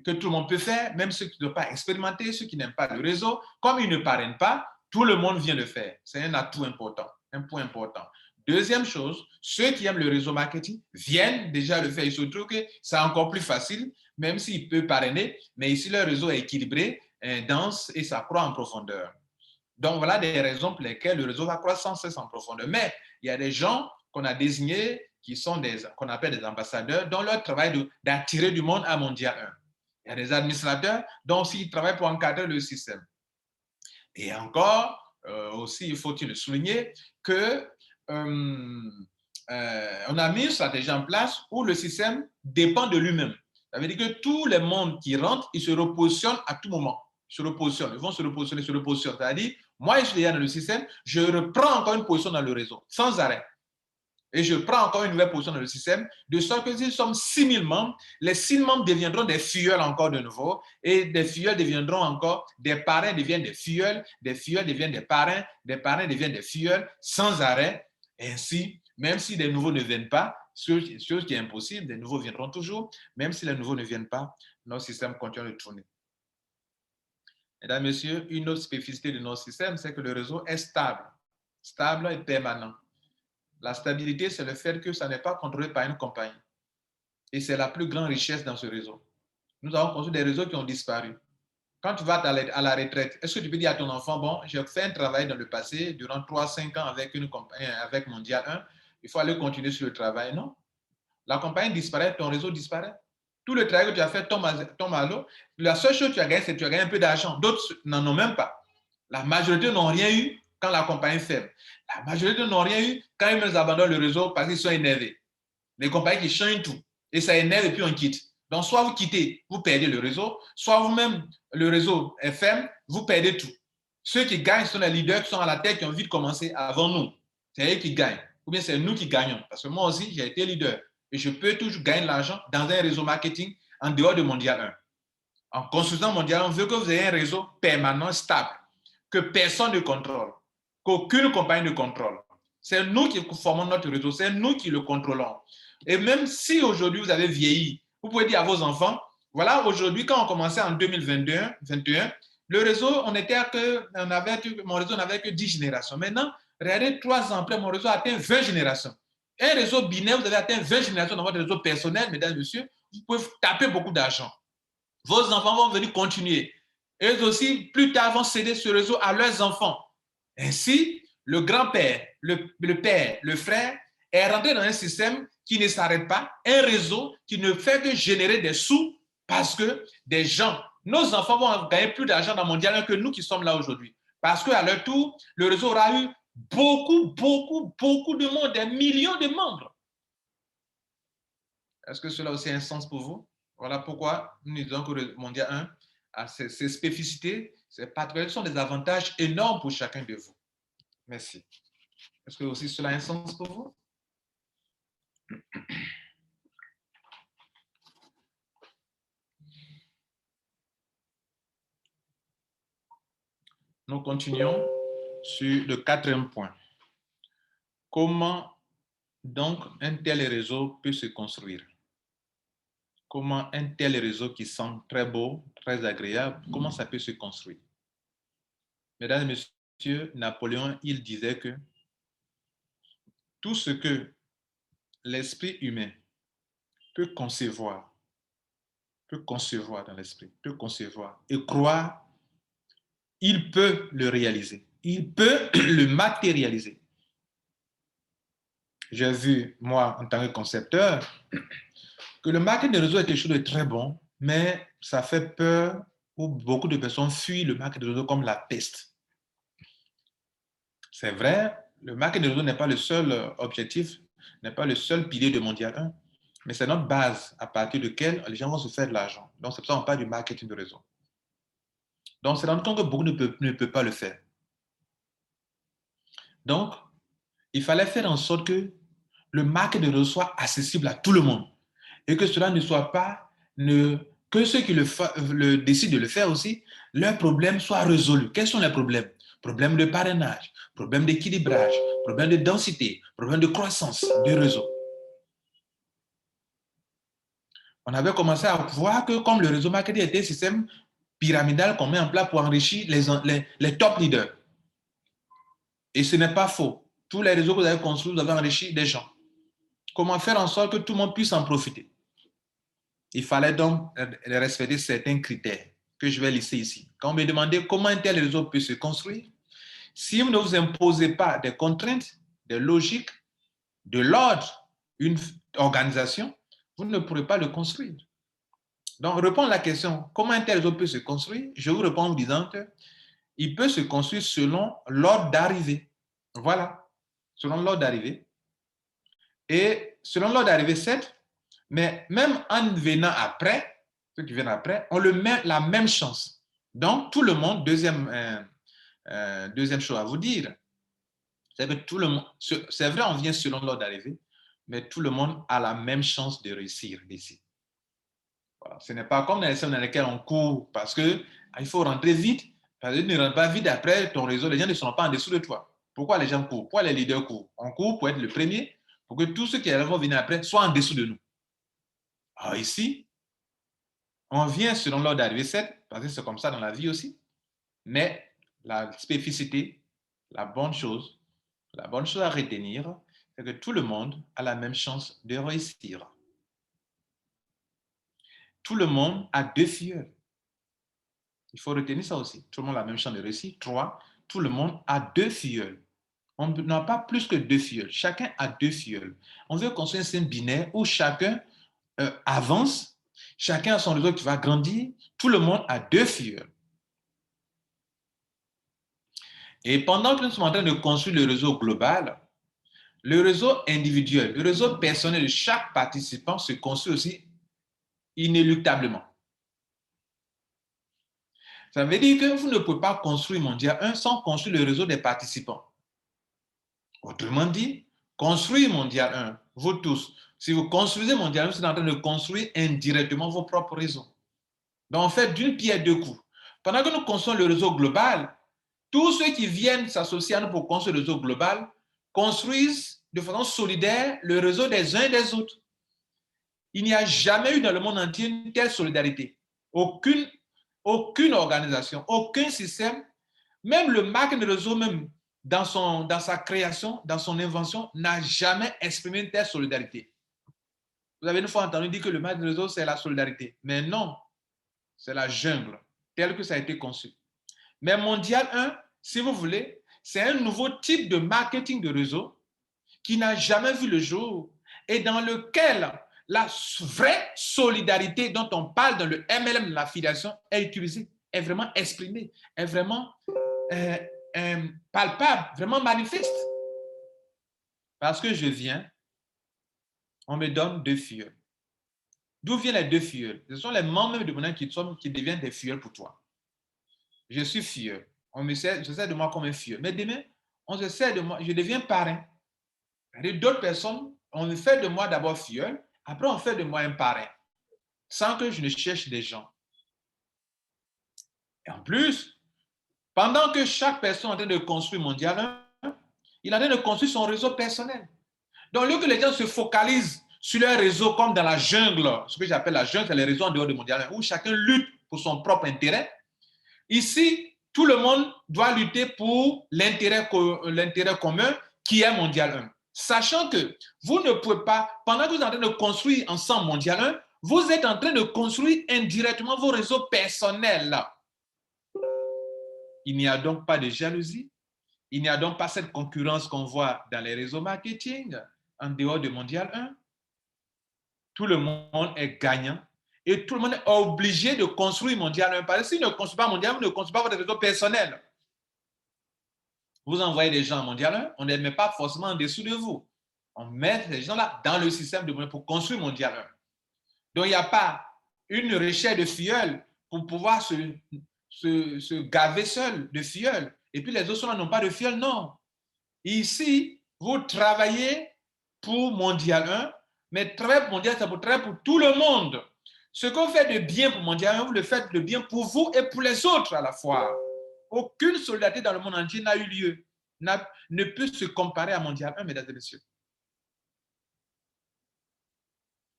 que tout le monde peut faire, même ceux qui ne doivent pas expérimenter, ceux qui n'aiment pas le réseau, comme ils ne parrainent pas, tout le monde vient le faire. C'est un atout important, un point important. Deuxième chose, ceux qui aiment le réseau marketing viennent déjà le faire. Il se trouve que c'est encore plus facile, même s'ils peuvent parrainer, mais ici, le réseau est équilibré, dense et ça croît en profondeur. Donc, voilà des raisons pour lesquelles le réseau va croître sans cesse en profondeur. Mais il y a des gens qu'on a désignés qui sont qu'on appelle des ambassadeurs, dont leur travail d'attirer du monde à Mondial 1. Il y a des administrateurs dont aussi ils travaillent pour encadrer le système. Et encore, aussi, il faut le souligner, que on a mis une stratégie en place où le système dépend de lui-même. Ça veut dire que tous les mondes qui rentrent, ils se repositionnent à tout moment. Ils vont se repositionner, C'est-à-dire, moi, je suis déjà dans le système, je reprends encore une position dans le réseau, sans arrêt. Et je prends encore une nouvelle position dans le système, de sorte que si nous sommes 6 000 membres, les 6 membres deviendront des filleuls encore de nouveau, et des filleuls deviendront encore, des parrains deviennent des filleuls deviennent des parrains deviennent des filleuls, sans arrêt. Ainsi, même si des nouveaux ne viennent pas, chose qui est impossible, des nouveaux viendront toujours, même si les nouveaux ne viennent pas, notre système continue de tourner. Mesdames, Messieurs, une autre spécificité de notre système, c'est que le réseau est stable et permanent. La stabilité, c'est le fait que ça n'est pas contrôlé par une compagnie. Et c'est la plus grande richesse dans ce réseau. Nous avons construit des réseaux qui ont disparu. Quand tu vas à la retraite, est-ce que tu peux dire à ton enfant, bon, j'ai fait un travail dans le passé, durant 3-5 ans avec Mondial 1, il faut aller continuer sur le travail? Non. La compagnie disparaît, ton réseau disparaît. Tout le travail que tu as fait tombe à l'eau. La seule chose que tu as gagné, c'est que tu as gagné un peu d'argent. D'autres n'en ont même pas. La majorité n'ont rien eu quand la compagnie ferme. La majorité n'ont rien eu quand ils abandonnent le réseau parce qu'ils sont énervés. Les compagnies qui changent tout. Et ça énerve et puis on quitte. Donc, soit vous quittez, vous perdez le réseau, soit vous-même, le réseau est ferme, vous perdez tout. Ceux qui gagnent sont les leaders qui sont à la tête, qui ont vite commencé avant nous. C'est eux qui gagnent. Ou bien c'est nous qui gagnons. Parce que moi aussi, j'ai été leader. Et je peux toujours gagner de l'argent dans un réseau marketing en dehors de Mondial 1. En construisant Mondial 1, on veut que vous ayez un réseau permanent, stable, que personne ne contrôle, qu'aucune compagnie ne contrôle. C'est nous qui formons notre réseau, c'est nous qui le contrôlons. Et même si aujourd'hui vous avez vieilli, vous pouvez dire à vos enfants, voilà, aujourd'hui, quand on commençait en 2021, le réseau, mon réseau n'avait que 10 générations. Maintenant, regardez, 3 ans après, mon réseau a atteint 20 générations. Un réseau binaire, vous avez atteint 20 générations dans votre réseau personnel, mesdames et messieurs, vous pouvez taper beaucoup d'argent. Vos enfants vont venir continuer. Eux aussi, plus tard, vont céder ce réseau à leurs enfants. Ainsi, le grand-père, le père, le frère est rentré dans un système qui ne s'arrête pas, un réseau qui ne fait que générer des sous parce que des gens, nos enfants vont gagner plus d'argent dans le mondial que nous qui sommes là aujourd'hui. Parce qu'à leur tour, le réseau aura eu beaucoup de monde, des millions de membres. Est-ce que cela aussi a un sens pour vous? Voilà pourquoi nous disons que le mondial 1 a ses spécificités, ses particularités sont des avantages énormes pour chacun de vous. Merci. Est-ce que aussi cela a un sens pour vous? Nous continuons sur le 4e point. Comment donc un tel réseau peut se construire? Comment un tel réseau qui sent très beau, très agréable, comment ça peut se construire? Mesdames et messieurs, Napoléon, il disait que tout ce que l'esprit humain peut concevoir dans l'esprit, peut concevoir et croire, il peut le réaliser, il peut le matérialiser. J'ai vu, moi, en tant que concepteur, que le marketing de réseau est quelque chose de très bon, mais ça fait peur où beaucoup de personnes fuient le marketing de réseau comme la peste. C'est vrai, le marketing de réseau n'est pas le seul objectif, n'est pas le seul pilier de Mondial 1, mais c'est notre base à partir de laquelle les gens vont se faire de l'argent. Donc, c'est pour ça qu'on parle du marketing de réseau. Donc, c'est rendu compte que beaucoup ne peuvent pas le faire. Donc, il fallait faire en sorte que le marketing de réseau soit accessible à tout le monde et que cela ne soit pas que ceux qui décident de le faire aussi, leurs problèmes soient résolus. Quels sont les problèmes? Problèmes de parrainage, problèmes d'équilibrage, problèmes de densité, problèmes de croissance du réseau. On avait commencé à voir que comme le réseau marketing était un système pyramidal qu'on met en place pour enrichir les top leaders. Et ce n'est pas faux. Tous les réseaux que vous avez construits, vous avez enrichi des gens. Comment faire en sorte que tout le monde puisse en profiter? Il fallait donc respecter certains critères que je vais lister ici. Quand on me demandait comment un tel réseau peut se construire, si vous ne vous imposez pas des contraintes, des logiques, de l'ordre, une organisation, vous ne pourrez pas le construire. Donc, répondre à la question comment un tel réseau peut se construire, je vous réponds en vous disant qu'il peut se construire selon l'ordre d'arrivée. Voilà, selon l'ordre d'arrivée. Et selon l'ordre d'arrivée, certes, mais même en venant après, ceux qui viennent après, on le met la même chance. Donc, tout le monde, deuxième chose à vous dire, c'est que tout le monde, c'est vrai, on vient selon l'ordre d'arrivée, mais tout le monde a la même chance de réussir ici. Voilà. Ce n'est pas comme dans les scènes dans lesquelles on court parce qu'il faut rentrer vite. Parce que tu ne rentres pas vite après ton réseau, les gens ne sont pas en dessous de toi. Pourquoi les gens courent? Pourquoi les leaders courent? On court pour être le premier, pour que tous ceux qui vont venir après soient en dessous de nous. Alors ici, on vient selon l'ordre d'arrivée 7, parce que c'est comme ça dans la vie aussi. Mais la spécificité, la bonne chose à retenir, c'est que tout le monde a la même chance de réussir. Tout le monde a deux filleuls. Il faut retenir ça aussi. Tout le monde a la même chance de réussir. 3, tout le monde a deux filleuls. On n'a pas plus que deux filleuls. Chacun a deux filleuls. On veut construire un système binaire où chacun avance, chacun a son réseau qui va grandir. Tout le monde a deux filleuls. Et pendant que nous sommes en train de construire le réseau global, le réseau individuel, le réseau personnel de chaque participant se construit aussi inéluctablement. Ça veut dire que vous ne pouvez pas construire Mondial 1 sans construire le réseau des participants. Autrement dit, construire Mondial 1, vous tous, si vous construisez Mondial 1, vous êtes en train de construire indirectement vos propres réseaux. Donc, on fait d'une pierre deux coups. Pendant que nous construisons le réseau global, tous ceux qui viennent s'associer à nous pour construire le réseau global construisent de façon solidaire le réseau des uns et des autres. Il n'y a jamais eu dans le monde entier une telle solidarité. Aucune organisation, aucun système, même le marketing de réseau, même dans sa création, dans son invention, n'a jamais exprimé une telle solidarité. Vous avez une fois entendu dire que le marketing de réseau, c'est la solidarité. Mais non, c'est la jungle, telle que ça a été conçu. Mais Mondial 1, si vous voulez, c'est un nouveau type de marketing de réseau qui n'a jamais vu le jour et dans lequel la vraie solidarité dont on parle dans le MLM de l'affiliation est utilisée, est vraiment exprimée, est vraiment palpable, vraiment manifeste. Parce que je viens, on me donne deux filleuls. D'où viennent les deux filleuls? Ce sont les membres de mon qui deviennent des filleuls pour toi. Je suis filleul. Je sais de moi comme un filleul. Mais demain, on se sert de moi, je deviens parrain. D'autres personnes, on fait de moi d'abord filleul, après on fait de moi un parrain, sans que je ne cherche des gens. Et en plus, pendant que chaque personne est en train de construire Mondial 1, il est en train de construire son réseau personnel. Donc, au lieu que les gens se focalisent sur leur réseau comme dans la jungle, ce que j'appelle la jungle, c'est les réseaux en dehors de Mondial 1, où chacun lutte pour son propre intérêt. Ici, tout le monde doit lutter pour l'intérêt commun qui est Mondial 1. Sachant que vous ne pouvez pas, pendant que vous êtes en train de construire ensemble Mondial 1, vous êtes en train de construire indirectement vos réseaux personnels. Il n'y a donc pas de jalousie. Il n'y a donc pas cette concurrence qu'on voit dans les réseaux marketing en dehors de Mondial 1. Tout le monde est gagnant et tout le monde est obligé de construire Mondial 1. Parce que s'il ne construit pas Mondial 1, vous ne construisez pas votre réseau personnel. Vous envoyez des gens à Mondial 1, on ne les met pas forcément en dessous de vous. On met ces gens-là dans le système de Mondial pour construire Mondial 1. Donc, il n'y a pas une recherche de filleuls pour pouvoir se gaver seul de filleuls. Et puis les autres n'ont pas de filleuls, non. Ici, vous travaillez pour Mondial 1, mais travailler pour Mondial, c'est pour travailler pour tout le monde. Ce que vous faites de bien pour Mondial 1, vous le faites de bien pour vous et pour les autres à la fois. Aucune solidarité dans le monde entier n'a eu lieu, ne peut se comparer à Mondial 1, mesdames et messieurs.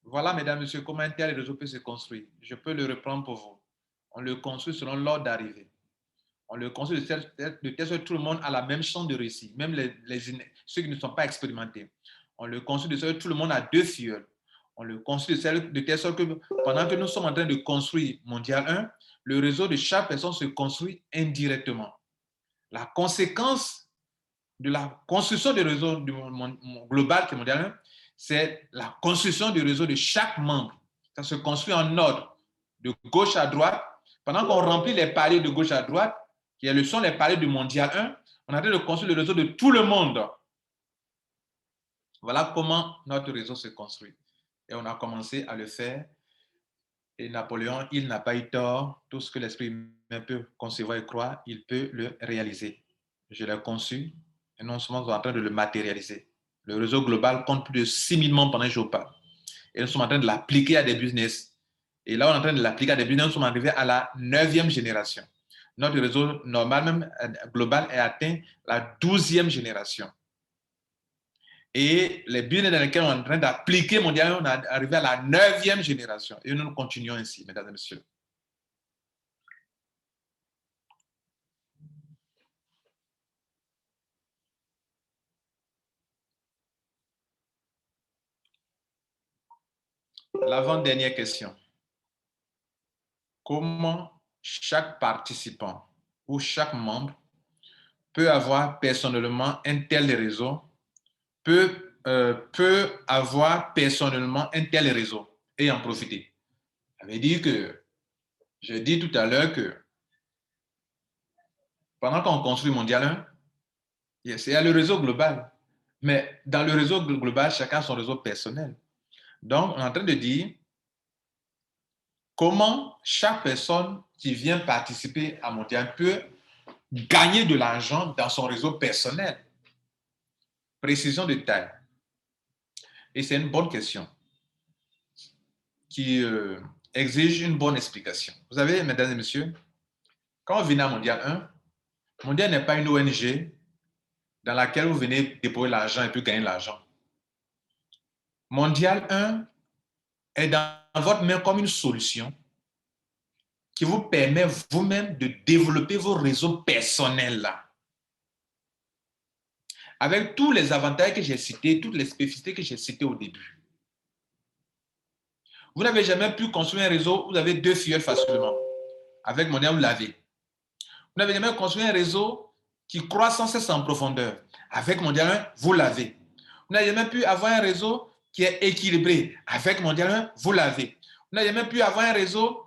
Voilà, mesdames et messieurs, comment un tel réseau peut se construire. Je peux le reprendre pour vous. On le construit selon l'ordre d'arrivée. On le construit de telle sorte que tout le monde a la même chance de réussir, même ceux qui ne sont pas expérimentés. On le construit de sorte que tout le monde a 2 filleuls. On le construit de telle sorte que pendant que nous sommes en train de construire Mondial 1, le réseau de chaque personne se construit indirectement. La conséquence de la construction du réseau global qui est Mondial 1, c'est la construction du réseau de chaque membre. Ça se construit en ordre, de gauche à droite. Pendant qu'on remplit les paliers de gauche à droite, qui sont les paliers du Mondial 1, on est en train de construire le réseau de tout le monde. Voilà comment notre réseau se construit. Et on a commencé à le faire. Et Napoléon, il n'a pas eu tort. Tout ce que l'esprit humain peut concevoir et croire, il peut le réaliser. Je l'ai conçu et non seulement nous sommes en train de le matérialiser. Le réseau global compte plus de 6 000 membres pendant Jopa. Et nous sommes en train de l'appliquer à des business. Et là, on est en train de l'appliquer à des business. Nous sommes arrivés à la 9e génération. Notre réseau normal, même global, est atteint la 12e génération. Et les business dans lesquels on est en train d'appliquer mondialement, on est arrivé à la 9e génération. Et nous continuons ainsi, mesdames et messieurs. L'avant-dernière question. Comment chaque participant ou chaque membre peut avoir personnellement un tel réseau, peut avoir personnellement un tel réseau et en profiter? Ça veut dire que, j'ai dit tout à l'heure que pendant qu'on construit Mondial 1, il y a le réseau global. Mais dans le réseau global, chacun a son réseau personnel. Donc, on est en train de dire comment chaque personne qui vient participer à Mondial peut gagner de l'argent dans son réseau personnel. Précision de taille. Et c'est une bonne question qui exige une bonne explication. Vous savez, mesdames et messieurs, quand vous venez à Mondial 1, Mondial n'est pas une ONG dans laquelle vous venez déposer l'argent et puis gagner l'argent. Mondial 1 est dans votre main comme une solution qui vous permet vous-même de développer vos réseaux personnels là. Avec tous les avantages que j'ai cités, toutes les spécificités que j'ai citées au début. Vous n'avez jamais pu construire un réseau où vous avez 2 filleuls facilement. Avec Mondial, vous l'avez. Vous n'avez jamais construit un réseau qui croît sans cesse en profondeur. Avec Mondial 1, vous l'avez. Vous n'avez jamais pu avoir un réseau qui est équilibré. Avec Mondial 1, vous l'avez. Vous n'avez jamais pu avoir un réseau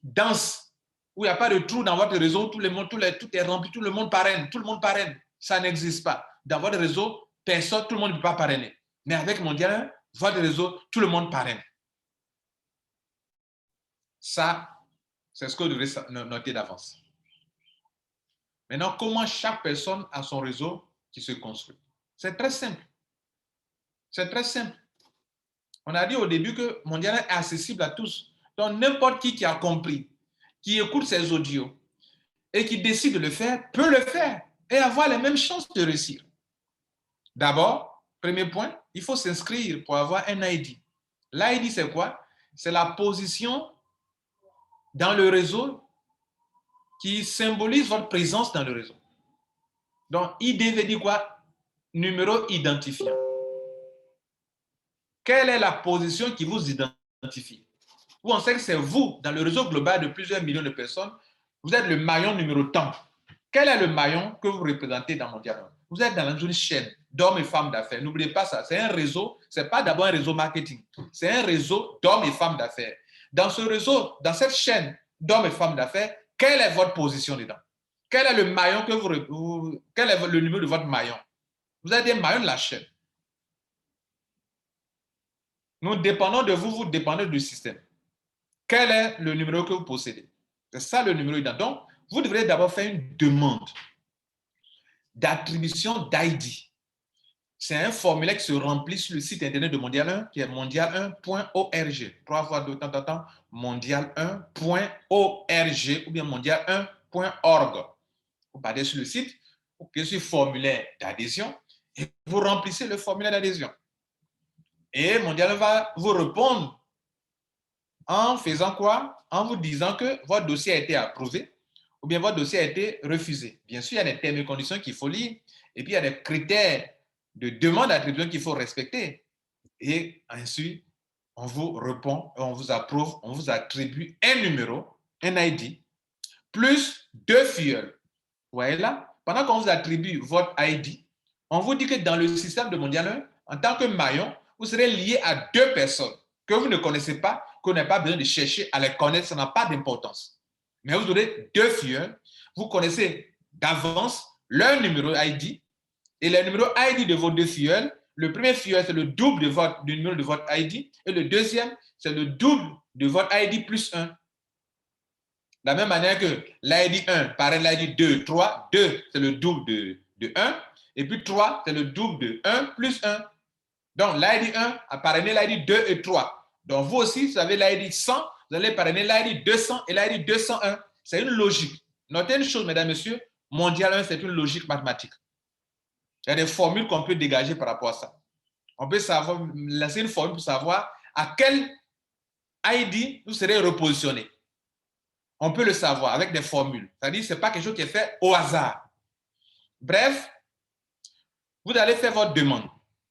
dense, où il n'y a pas de trou dans votre réseau, tout est rempli, tout le monde parraine. Ça n'existe pas. Dans votre réseau, personne, tout le monde ne peut pas parrainer. Mais avec Mondial 1, votre réseau, tout le monde parraine. Ça, c'est ce que vous devez noter d'avance. Maintenant, comment chaque personne a son réseau qui se construit? C'est très simple. C'est très simple. On a dit au début que Mondial est accessible à tous. Donc, n'importe qui a compris, qui écoute ces audios et qui décide de le faire, peut le faire et avoir les mêmes chances de réussir. D'abord, premier point, il faut s'inscrire pour avoir un ID. L'ID, c'est quoi? C'est la position dans le réseau qui symbolise votre présence dans le réseau. Donc, ID veut dire quoi? Numéro identifiant. quelle est la position qui vous identifie? Vous, on sait que c'est vous, dans le réseau global de plusieurs millions de personnes, vous êtes le maillon numéro tant. Quel est le maillon que vous représentez dans Mondial 1? Vous êtes dans une chaîne d'hommes et femmes d'affaires. N'oubliez pas ça. C'est un réseau, ce n'est pas d'abord un réseau marketing. C'est un réseau d'hommes et femmes d'affaires. Dans ce réseau, dans cette chaîne d'hommes et femmes d'affaires, quelle est votre position dedans? Quel est le maillon que quel est le numéro de votre maillon? Vous êtes des maillons de la chaîne. Nous dépendons de vous, vous dépendez du système. Quel est le numéro que vous possédez? C'est ça le numéro dedans. Donc, vous devrez d'abord faire une demande d'attribution d'ID. C'est un formulaire qui se remplit sur le site internet de Mondial 1, qui est mondial1.org. 3 fois de temps en temps, mondial1.org ou bien mondial1.org. Vous partez sur le site, vous cliquez sur formulaire d'adhésion et vous remplissez le formulaire d'adhésion. Et Mondial va vous répondre en faisant quoi? En vous disant que votre dossier a été approuvé ou bien votre dossier a été refusé. Bien sûr, il y a des termes et conditions qu'il faut lire et puis il y a des critères de demande d'attribution qu'il faut respecter. Et ensuite, on vous répond, on vous approuve, on vous attribue un numéro, un ID, plus 2 filleuls. Vous voyez là? Pendant qu'on vous attribue votre ID, on vous dit que dans le système de Mondial 1, en tant que maillon, vous serez lié à 2 personnes que vous ne connaissez pas, qu'on n'a pas besoin de chercher à les connaître, ça n'a pas d'importance. Mais vous aurez 2 filleuls, vous connaissez d'avance leur numéro ID et le numéro ID de vos 2 filleuls. Le premier filleul, c'est le double du numéro de votre ID et le deuxième, c'est le double de votre ID plus 1. De la même manière que l'ID 1 paraît l'ID 2, 3, 2, c'est le double de 1, et puis 3, c'est le double de 1 plus 1. Donc, l'ID 1 a parrainé l'ID 2 et 3. Donc, vous aussi, si vous avez l'ID 100, vous allez parrainer l'ID 200 et l'ID 201. C'est une logique. Notez une chose, mesdames et messieurs, Mondial 1, c'est une logique mathématique. Il y a des formules qu'on peut dégager par rapport à ça. On peut lancer une formule pour savoir à quel ID vous serez repositionné. On peut le savoir avec des formules. C'est-à-dire que ce n'est pas quelque chose qui est fait au hasard. Bref, vous allez faire votre demande.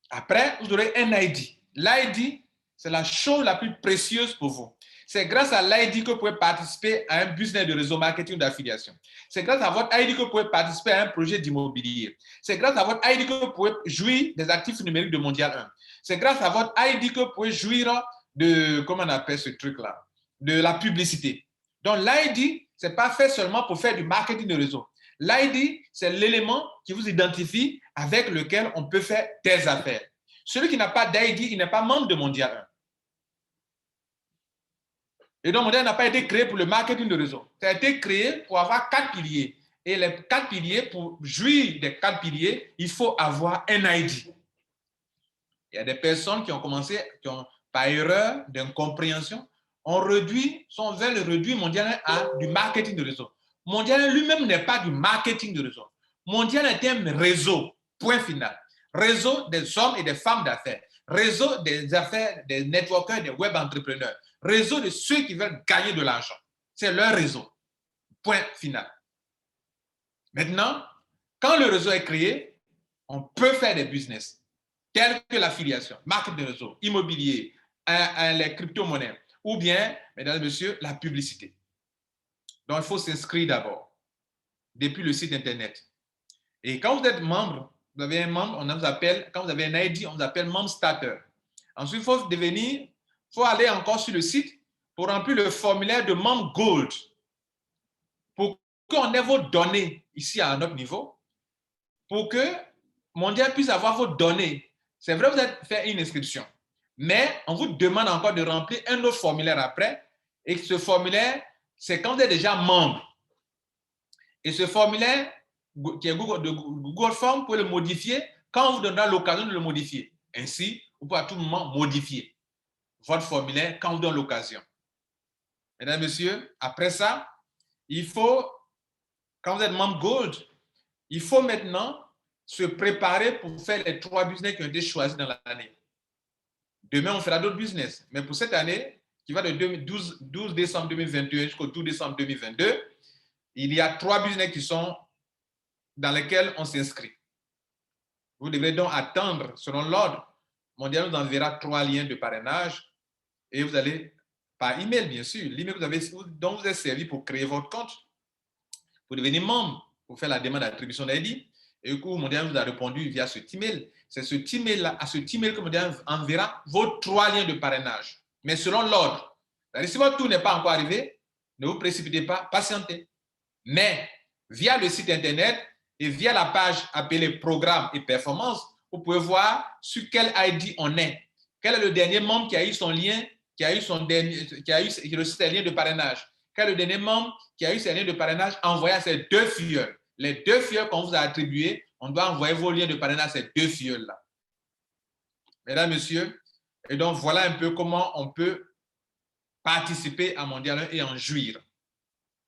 Après, vous aurez un ID. L'ID, c'est la chose la plus précieuse pour vous. C'est grâce à l'ID que vous pouvez participer à un business de réseau marketing ou d'affiliation. C'est grâce à votre ID que vous pouvez participer à un projet d'immobilier. C'est grâce à votre ID que vous pouvez jouir des actifs numériques de Mondial 1. C'est grâce à votre ID que vous pouvez jouir de, comment on appelle ce truc-là, de la publicité. Donc, l'ID, ce n'est pas fait seulement pour faire du marketing de réseau. L'ID, c'est l'élément qui vous identifie avec lequel on peut faire des affaires. Celui qui n'a pas d'ID, il n'est pas membre de Mondial 1. Et donc, Mondial n'a pas été créé pour le marketing de réseau. Ça a été créé pour avoir 4 piliers. Et les 4 piliers, pour jouir des 4 piliers, il faut avoir un ID. Il y a des personnes qui ont commencé, qui ont, par erreur d'incompréhension, sont vers le réduit Mondial à du marketing de réseau. Mondial lui-même n'est pas du marketing de réseau. Mondial est un réseau, point final. Réseau des hommes et des femmes d'affaires. Réseau des affaires, des networkers, des web entrepreneurs. Réseau de ceux qui veulent gagner de l'argent. C'est leur réseau. Point final. Maintenant, quand le réseau est créé, on peut faire des business tels que l'affiliation, marketing de réseau, immobilier, les crypto-monnaies, ou bien, mesdames et messieurs, la publicité. Donc, il faut s'inscrire d'abord, depuis le site Internet. Et quand vous êtes membre, vous avez un membre, on vous appelle, quand vous avez un ID, on vous appelle membre starter. Ensuite, il faut aller encore sur le site pour remplir le formulaire de membre Gold. Pour qu'on ait vos données ici à notre niveau, pour que Mondial puisse avoir vos données. C'est vrai, vous avez fait une inscription, mais on vous demande encore de remplir un autre formulaire après. Et ce formulaire, c'est quand vous êtes déjà membre. Et ce formulaire, qui est de Google Form, vous pouvez le modifier quand on vous donnera l'occasion de le modifier. Ainsi, vous pouvez à tout moment modifier votre formulaire quand on vous donne l'occasion. Mesdames et messieurs, après ça, il faut, quand vous êtes membre Gold, il faut maintenant se préparer pour faire les 3 business qui ont été choisis dans l'année. Demain, on fera d'autres business. Mais pour cette année, qui va de 12 décembre 2021 jusqu'au 12 décembre 2022, il y a 3 business qui sont dans lesquels on s'inscrit. Vous devrez donc attendre, selon l'ordre, Mondial vous enverra 3 liens de parrainage et vous allez, par email bien sûr, l'email dont vous êtes servi pour créer votre compte, pour devenir membre, pour faire la demande d'attribution d'ID. Et du coup, Mondial vous a répondu via cet email. C'est ce email-là, à ce email que Mondial enverra vos 3 liens de parrainage. Mais selon l'ordre. Si votre tour n'est pas encore arrivé, ne vous précipitez pas, patientez. Mais via le site internet et via la page appelée Programmes et Performances, vous pouvez voir sur quel ID on est. Quel est le dernier membre qui a eu son lien, qui a reçu ses liens de parrainage. Quel est le dernier membre qui a eu ses liens de parrainage envoyé à ces 2 filleuls. Les 2 filleuls qu'on vous a attribués, on doit envoyer vos liens de parrainage à ces 2 filleuls-là. Mesdames, Messieurs, et donc voilà un peu comment on peut participer à Mondial 1 et en jouir.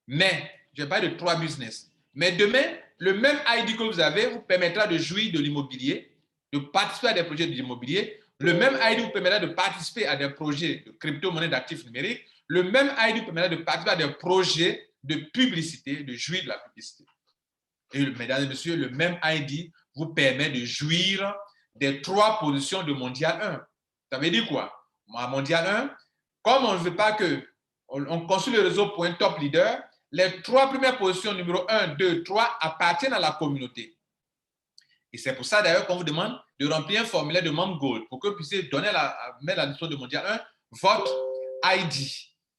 Mais, je vais parler de 3 business. Mais demain, le même ID que vous avez vous permettra de jouir de l'immobilier, de participer à des projets de l'immobilier. Le même ID vous permettra de participer à des projets de crypto-monnaie d'actifs numériques. Le même ID vous permettra de participer à des projets de publicité, de jouir de la publicité. Et mesdames et messieurs, le même ID vous permet de jouir des 3 positions de Mondial 1. Ça veut dire quoi? À Mondial 1, comme on ne veut pas qu'on construise le réseau pour un top leader, les 3 premières positions, numéro 1, 2, 3, appartiennent à la communauté. Et c'est pour ça d'ailleurs qu'on vous demande de remplir un formulaire de membre Gold pour que vous puissiez donner mettre à la disposition de Mondial 1 votre ID,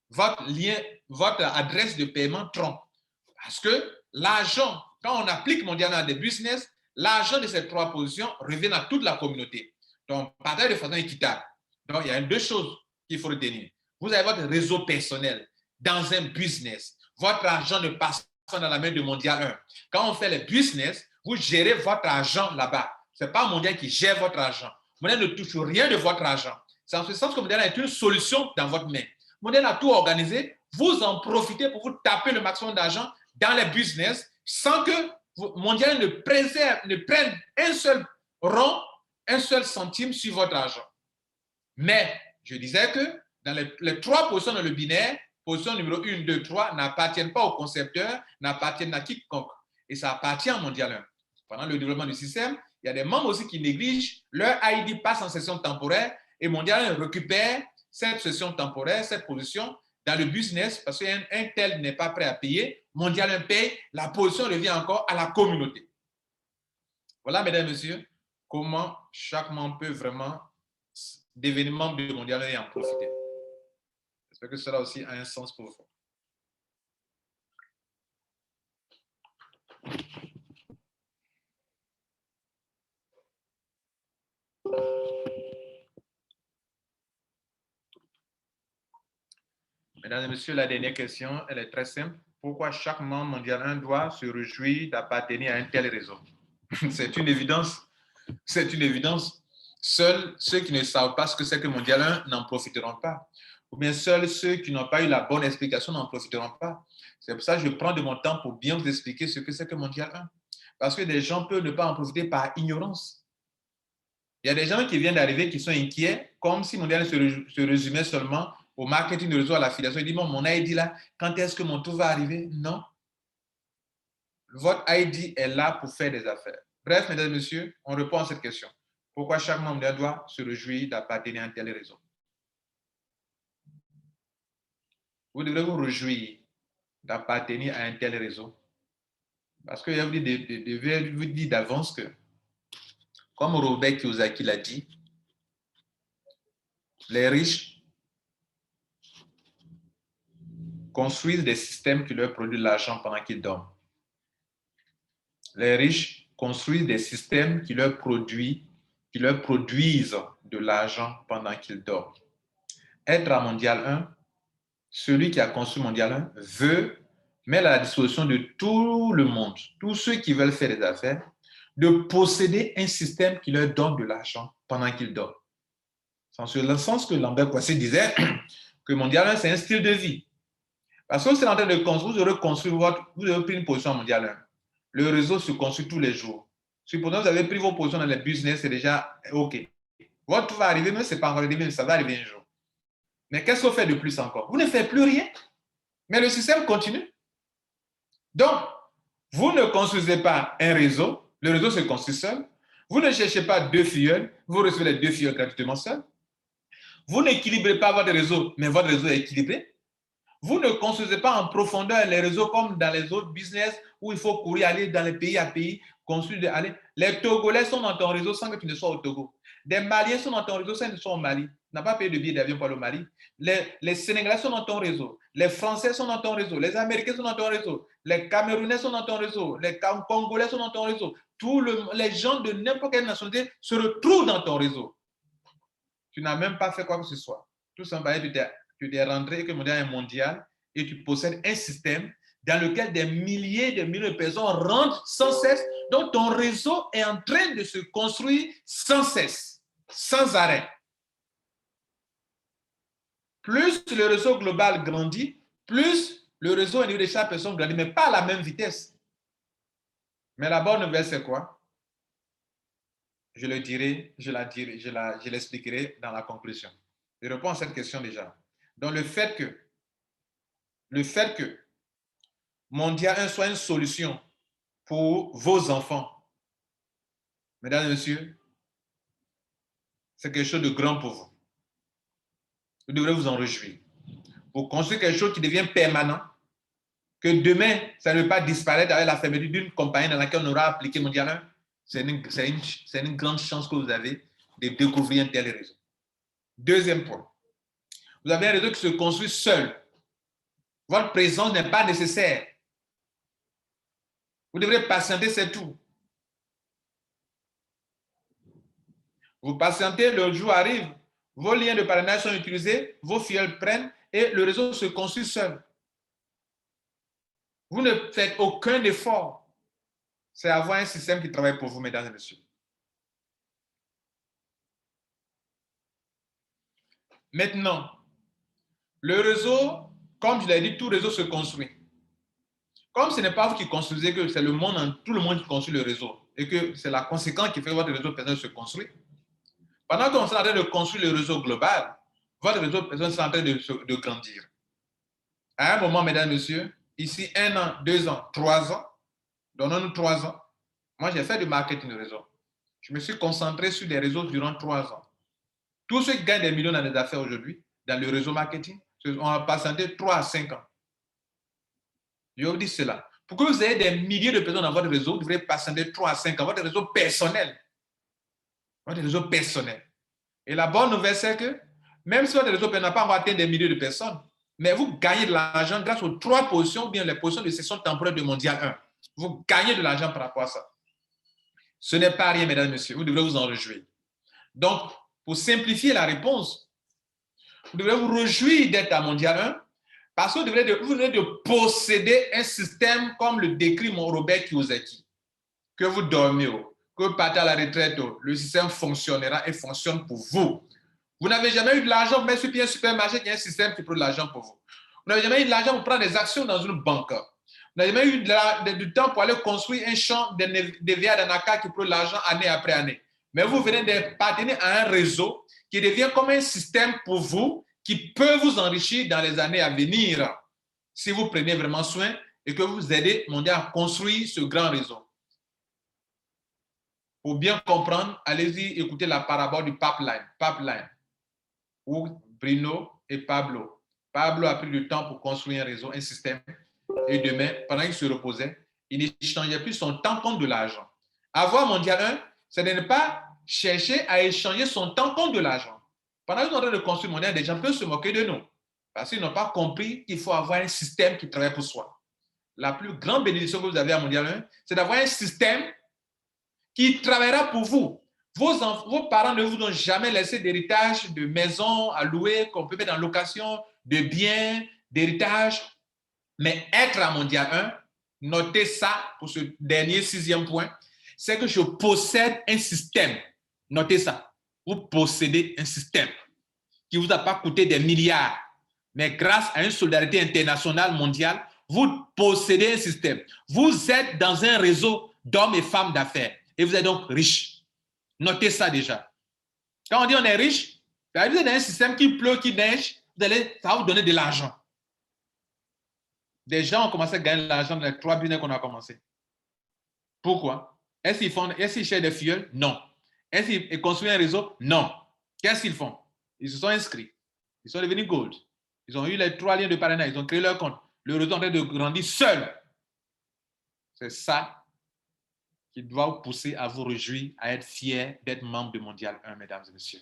votre lien, votre adresse de paiement Tron. Parce que l'argent, quand on applique Mondial 1 à des business, l'argent de ces 3 positions revient à toute la communauté. Donc, partage de façon équitable. Donc, il y a 2 choses qu'il faut retenir. Vous avez votre réseau personnel dans un business. Votre argent ne passe pas dans la main de Mondial 1. Quand on fait les business, vous gérez votre argent là-bas. Ce n'est pas Mondial qui gère votre argent. Mondial ne touche rien de votre argent. C'est en ce sens que Mondial est une solution dans votre main. Mondial a tout organisé. Vous en profitez pour vous taper le maximum d'argent dans les business sans que Mondial ne prenne un seul rond, un seul centime sur votre argent. Mais je disais que dans les 3 positions dans le binaire, position numéro 1, 2, 3 n'appartiennent pas au concepteur, n'appartiennent à quiconque. Et ça appartient à Mondial 1. Pendant le développement du système, il y a des membres aussi qui négligent, leur ID passe en session temporaire et Mondial 1 récupère cette session temporaire, cette position dans le business parce qu'un tel n'est pas prêt à payer. Mondial 1 paye, la position revient encore à la communauté. Voilà, mesdames et messieurs, comment chaque membre peut vraiment devenir membre de Mondial 1 et en profiter. J'espère que cela aussi a un sens pour vous. Mesdames et messieurs, la dernière question, elle est très simple. Pourquoi chaque membre Mondial 1 doit se réjouir d'appartenir à un tel réseau? C'est une évidence. C'est une évidence. Seuls ceux qui ne savent pas ce que c'est que Mondial 1 n'en profiteront pas. Ou bien seuls ceux qui n'ont pas eu la bonne explication n'en profiteront pas. C'est pour ça que je prends de mon temps pour bien vous expliquer ce que c'est que Mondial 1. Parce que des gens peuvent ne pas en profiter par ignorance. Il y a des gens qui viennent d'arriver qui sont inquiets, comme si Mondial se résumait seulement au marketing de réseau, à l'affiliation. Ils disent, bon, mon ID là, quand est-ce que mon tour va arriver? Non. Votre ID est là pour faire des affaires. Bref, mesdames et messieurs, on répond à cette question. Pourquoi chaque membre doit se réjouir d'appartenir à un tel réseau? Vous devrez vous réjouir d'appartenir à un tel réseau. Parce que je vous dis d'avance que, comme Robert Kiyosaki l'a dit, les riches construisent des systèmes qui leur produisent l'argent pendant qu'ils dorment. Les riches construisent des systèmes qui leur produisent de l'argent pendant qu'ils dorment. Être à Mondial 1, celui qui a construit Mondial 1 veut mettre à la disposition de tout le monde, tous ceux qui veulent faire des affaires, de posséder un système qui leur donne de l'argent pendant qu'ils dorment. C'est dans le sens que Lambert Poissy disait que Mondial 1, c'est un style de vie. Parce que vous êtes en train de construire, vous avez pris une position à Mondial 1. Le réseau se construit tous les jours. Supposons que vous avez pris vos positions dans les business, c'est déjà OK. Votre tour va arriver, mais ce n'est pas encore arrivé, mais ça va arriver un jour. Mais qu'est-ce qu'on fait de plus encore? Vous ne faites plus rien, mais le système continue. Donc, vous ne construisez pas un réseau, le réseau se construit seul. Vous ne cherchez pas 2 filleuls, vous recevez les 2 filleuls gratuitement seuls. Vous n'équilibrez pas votre réseau, mais votre réseau est équilibré. Vous ne construisez pas en profondeur les réseaux comme dans les autres business où il faut courir, aller dans les pays à pays, construire, aller. Les Togolais sont dans ton réseau sans que tu ne sois au Togo. Des Maliens sont dans ton réseau sans que tu sois au Mali. Tu n'as pas payé de billet d'avion pour aller au Mali. Les Sénégalais sont dans ton réseau. Les Français sont dans ton réseau. Les Américains sont dans ton réseau. Les Camerounais sont dans ton réseau. Les Congolais sont dans ton réseau. Les gens de n'importe quelle nationalité se retrouvent dans ton réseau. Tu n'as même pas fait quoi que ce soit. Tout simplement, tu es rentré que mondial est mondial et tu possèdes un système dans lequel des milliers de milliers de personnes rentrent sans cesse. Donc, ton réseau est en train de se construire sans cesse, sans arrêt. Plus le réseau global grandit, plus le réseau au niveau de chaque personne grandit, mais pas à la même vitesse. Mais la bonne nouvelle, c'est quoi? Je le dirai, je l'expliquerai dans la conclusion. Je réponds à cette question déjà. Donc, le fait que Mondial 1 soit une solution pour vos enfants, mesdames et messieurs, c'est quelque chose de grand pour vous. Vous devrez vous en réjouir. Pour construire quelque chose qui devient permanent, que demain, ça ne va pas disparaître avec la fermeture d'une compagnie dans laquelle on aura appliqué Mondial 1, c'est une grande chance que vous avez de découvrir un tel réseau. Deuxième point, vous avez un réseau qui se construit seul. Votre présence n'est pas nécessaire. Vous devrez patienter, c'est tout. Vous patientez, le jour arrive, vos liens de parrainage sont utilisés, vos filleuls prennent et le réseau se construit seul. Vous ne faites aucun effort. C'est avoir un système qui travaille pour vous, mesdames et messieurs. Maintenant, le réseau, comme je l'ai dit, tout réseau se construit. Comme ce n'est pas vous qui construisez, que c'est le monde, tout le monde qui construit le réseau et que c'est la conséquence qui fait que votre réseau personnel se construit. Pendant qu'on est en train de construire le réseau global, votre réseau personnel est en train de grandir. À un moment, mesdames et messieurs, ici, 1 an, 2 ans, 3 ans, donnons-nous 3 ans. Moi, j'ai fait du marketing de réseau. Je me suis concentré sur les réseaux durant 3 ans. Tous ceux qui gagnent des millions dans les affaires aujourd'hui, dans le réseau marketing, on a patienté 3 à 5 ans. Je vous dis cela. Pour que vous ayez des milliers de personnes dans votre réseau, vous devrez patienter 3 à 5 ans. Votre réseau personnel. Votre réseau personnel. Et la bonne nouvelle, c'est que même si votre réseau n'a pas encore atteint des milliers de personnes, mais vous gagnez de l'argent grâce aux 3 positions, ou bien les positions de session temporaire de Mondial 1. Vous gagnez de l'argent par rapport à ça. Ce n'est pas rien, mesdames et messieurs. Vous devrez vous en réjouir. Donc, pour simplifier la réponse, vous devrez vous réjouir d'être à Mondial 1 parce que vous devrez de posséder un système comme le décrit mon Robert Kiyosaki. Que vous dormez, que vous partez à la retraite, le système fonctionnera et fonctionne pour vous. Vous n'avez jamais eu de l'argent, mais sur un supermarché, il y a un système qui prend de l'argent pour vous. Vous n'avez jamais eu de l'argent pour prendre des actions dans une banque. Vous n'avez jamais eu du temps pour aller construire un champ de VA d'Anaka qui prend de l'argent année après année. Mais vous venez d'appartenir à un réseau qui devient comme un système pour vous qui peut vous enrichir dans les années à venir si vous prenez vraiment soin et que vous aidez Mondial à construire ce grand réseau. Pour bien comprendre, allez-y écouter la parabole du pipeline, où Bruno et Pablo. Pablo a pris du temps pour construire un réseau, un système, et demain, pendant qu'il se reposait, il n'échangeait plus son temps contre de l'argent. Avoir Mondial 1, c'est de ne pas chercher à échanger son temps contre de l'argent. Pendant qu'ils sont en train de construire Mondial, des gens peuvent se moquer de nous, parce qu'ils n'ont pas compris qu'il faut avoir un système qui travaille pour soi. La plus grande bénédiction que vous avez à Mondial 1, c'est d'avoir un système qui travaillera pour vous. Vos parents ne vous ont jamais laissé d'héritage, de maison à louer, qu'on peut mettre en location, de biens, d'héritage. Mais être à Mondial 1, notez ça pour ce dernier 6e point, c'est que je possède un système. Notez ça. Vous possédez un système qui ne vous a pas coûté des milliards. Mais grâce à une solidarité internationale mondiale, vous possédez un système. Vous êtes dans un réseau d'hommes et femmes d'affaires. Et vous êtes donc riche. Notez ça déjà. Quand on dit on est riche, vous êtes dans un système qui pleut, qui neige, ça va vous donner de l'argent. Des gens ont commencé à gagner de l'argent dans les 3 business qu'on a commencé. Pourquoi? Est-ce qu'ils cherchent des filleuls? Non. Est-ce qu'ils construisent un réseau? Non. Qu'est-ce qu'ils font? Ils se sont inscrits. Ils sont devenus gold. Ils ont eu les 3 liens de parrainage. Ils ont créé leur compte. Le réseau est en train de grandir seul. C'est ça qui doit vous pousser à vous réjouir, à être fiers d'être membre de Mondial 1, mesdames et messieurs.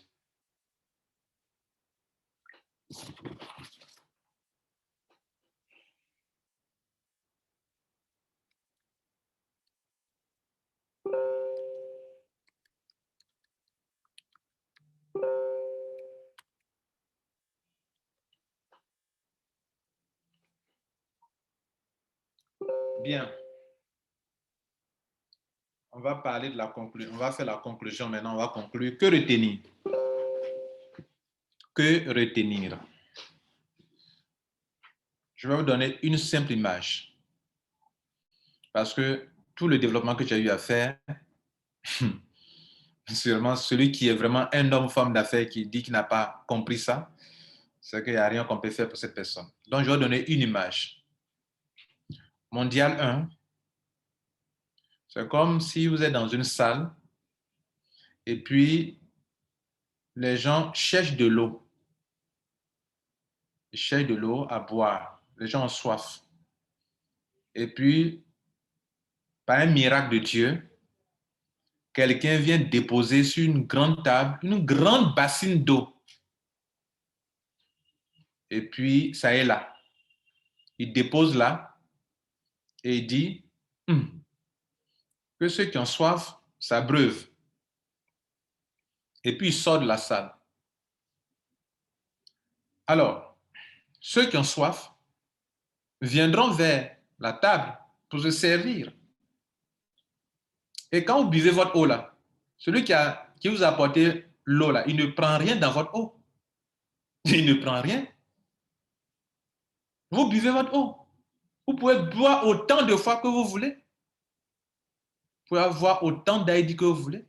Bien. On va parler de la conclusion. On va faire la conclusion maintenant. On va conclure. Que retenir? Que retenir? Je vais vous donner une simple image. Parce que tout le développement que j'ai eu à faire, sûrement celui qui est vraiment un homme, femme d'affaires qui dit qu'il n'a pas compris ça, c'est qu'il n'y a rien qu'on peut faire pour cette personne. Donc, je vais donner une image. Mondial 1, c'est comme si vous êtes dans une salle et puis les gens cherchent de l'eau. Ils cherchent de l'eau à boire. Les gens ont soif. Et puis, par un miracle de Dieu, quelqu'un vient déposer sur une grande table une grande bassine d'eau. Et puis, ça est là. Il dépose là et il dit que ceux qui ont soif s'abreuvent. Et puis, il sort de la salle. Alors, ceux qui ont soif viendront vers la table pour se servir. Et quand vous buvez votre eau là, celui qui vous a apporté l'eau là, il ne prend rien dans votre eau. Il ne prend rien. Vous buvez votre eau. Vous pouvez boire autant de fois que vous voulez. Vous pouvez avoir autant d'AID que vous voulez.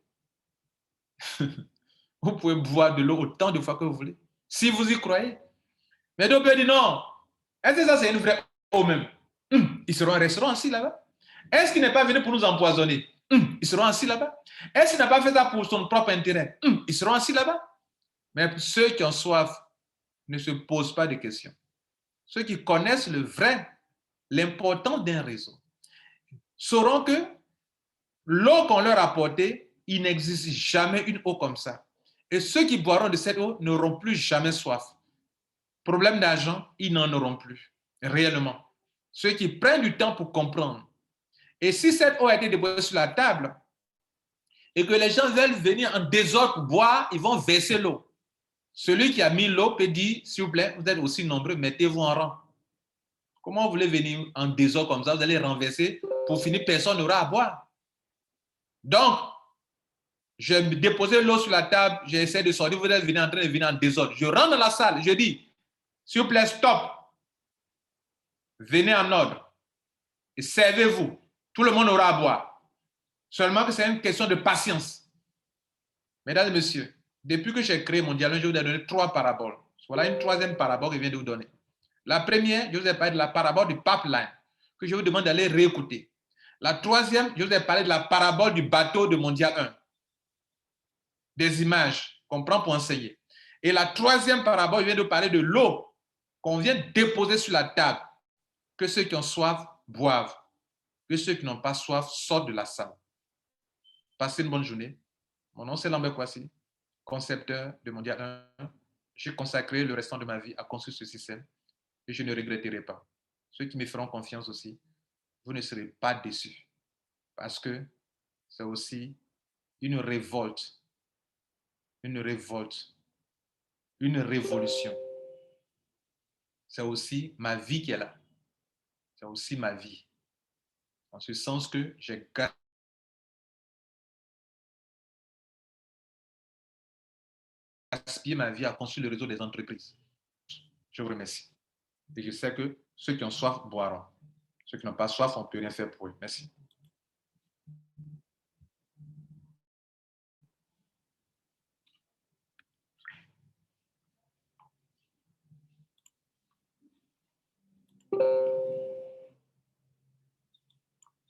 Vous pouvez boire de l'eau autant de fois que vous voulez. Si vous y croyez. Mais d'autres peuvent dire non. Est-ce que ça c'est une vraie eau même? Ils resteront assis là-bas. Est-ce qu'il n'est pas venu pour nous empoisonner? Ils seront assis là-bas. Est-ce qu'il n'a pas fait ça pour son propre intérêt? Ils seront assis là-bas. Mais ceux qui ont soif ne se posent pas de questions. Ceux qui connaissent le vrai, l'importance d'un réseau, sauront que l'eau qu'on leur a apportée, il n'existe jamais une eau comme ça. Et ceux qui boiront de cette eau n'auront plus jamais soif. Problème d'argent, ils n'en auront plus, réellement. Ceux qui prennent du temps pour comprendre. Et si cette eau a été déposée sur la table et que les gens veulent venir en désordre pour boire, ils vont verser l'eau. Celui qui a mis l'eau peut dire, s'il vous plaît, vous êtes aussi nombreux, mettez-vous en rang. Comment vous voulez venir en désordre comme ça? Vous allez renverser. Pour finir, personne n'aura à boire. Donc, je déposé l'eau sur la table, j'essaie de sortir, vous êtes venus en train de venir en désordre. Je rentre dans la salle, je dis, s'il vous plaît, stop. Venez en ordre. Et servez-vous. Tout le monde aura à boire. Seulement que c'est une question de patience. Mesdames et messieurs, depuis que j'ai créé mon dialogue, je vous ai donné 3 paraboles. Voilà une 3e parabole que je viens de vous donner. La première, je vous ai parlé de la parabole du pipeline, que je vous demande d'aller réécouter. La 3e, je vous ai parlé de la parabole du bateau de Mondial 1. Des images qu'on prend pour enseigner. Et la 3e parabole, je viens de parler de l'eau qu'on vient déposer sur la table, que ceux qui ont soif boivent, que ceux qui n'ont pas soif sortent de la salle. Passez une bonne journée. Mon nom c'est Lambert Kwasi, concepteur de Mondial 1. J'ai consacré le restant de ma vie à construire ce système et je ne regretterai pas. Ceux qui me feront confiance aussi, vous ne serez pas déçus parce que c'est aussi une révolte, une révolution. C'est aussi ma vie qui est là. C'est aussi ma vie. En ce sens que j'ai gaspillé ma vie à construire le réseau des entreprises. Je vous remercie. Et je sais que ceux qui ont soif boiront. Ceux qui n'ont pas soif, on ne peut rien faire pour eux. Merci.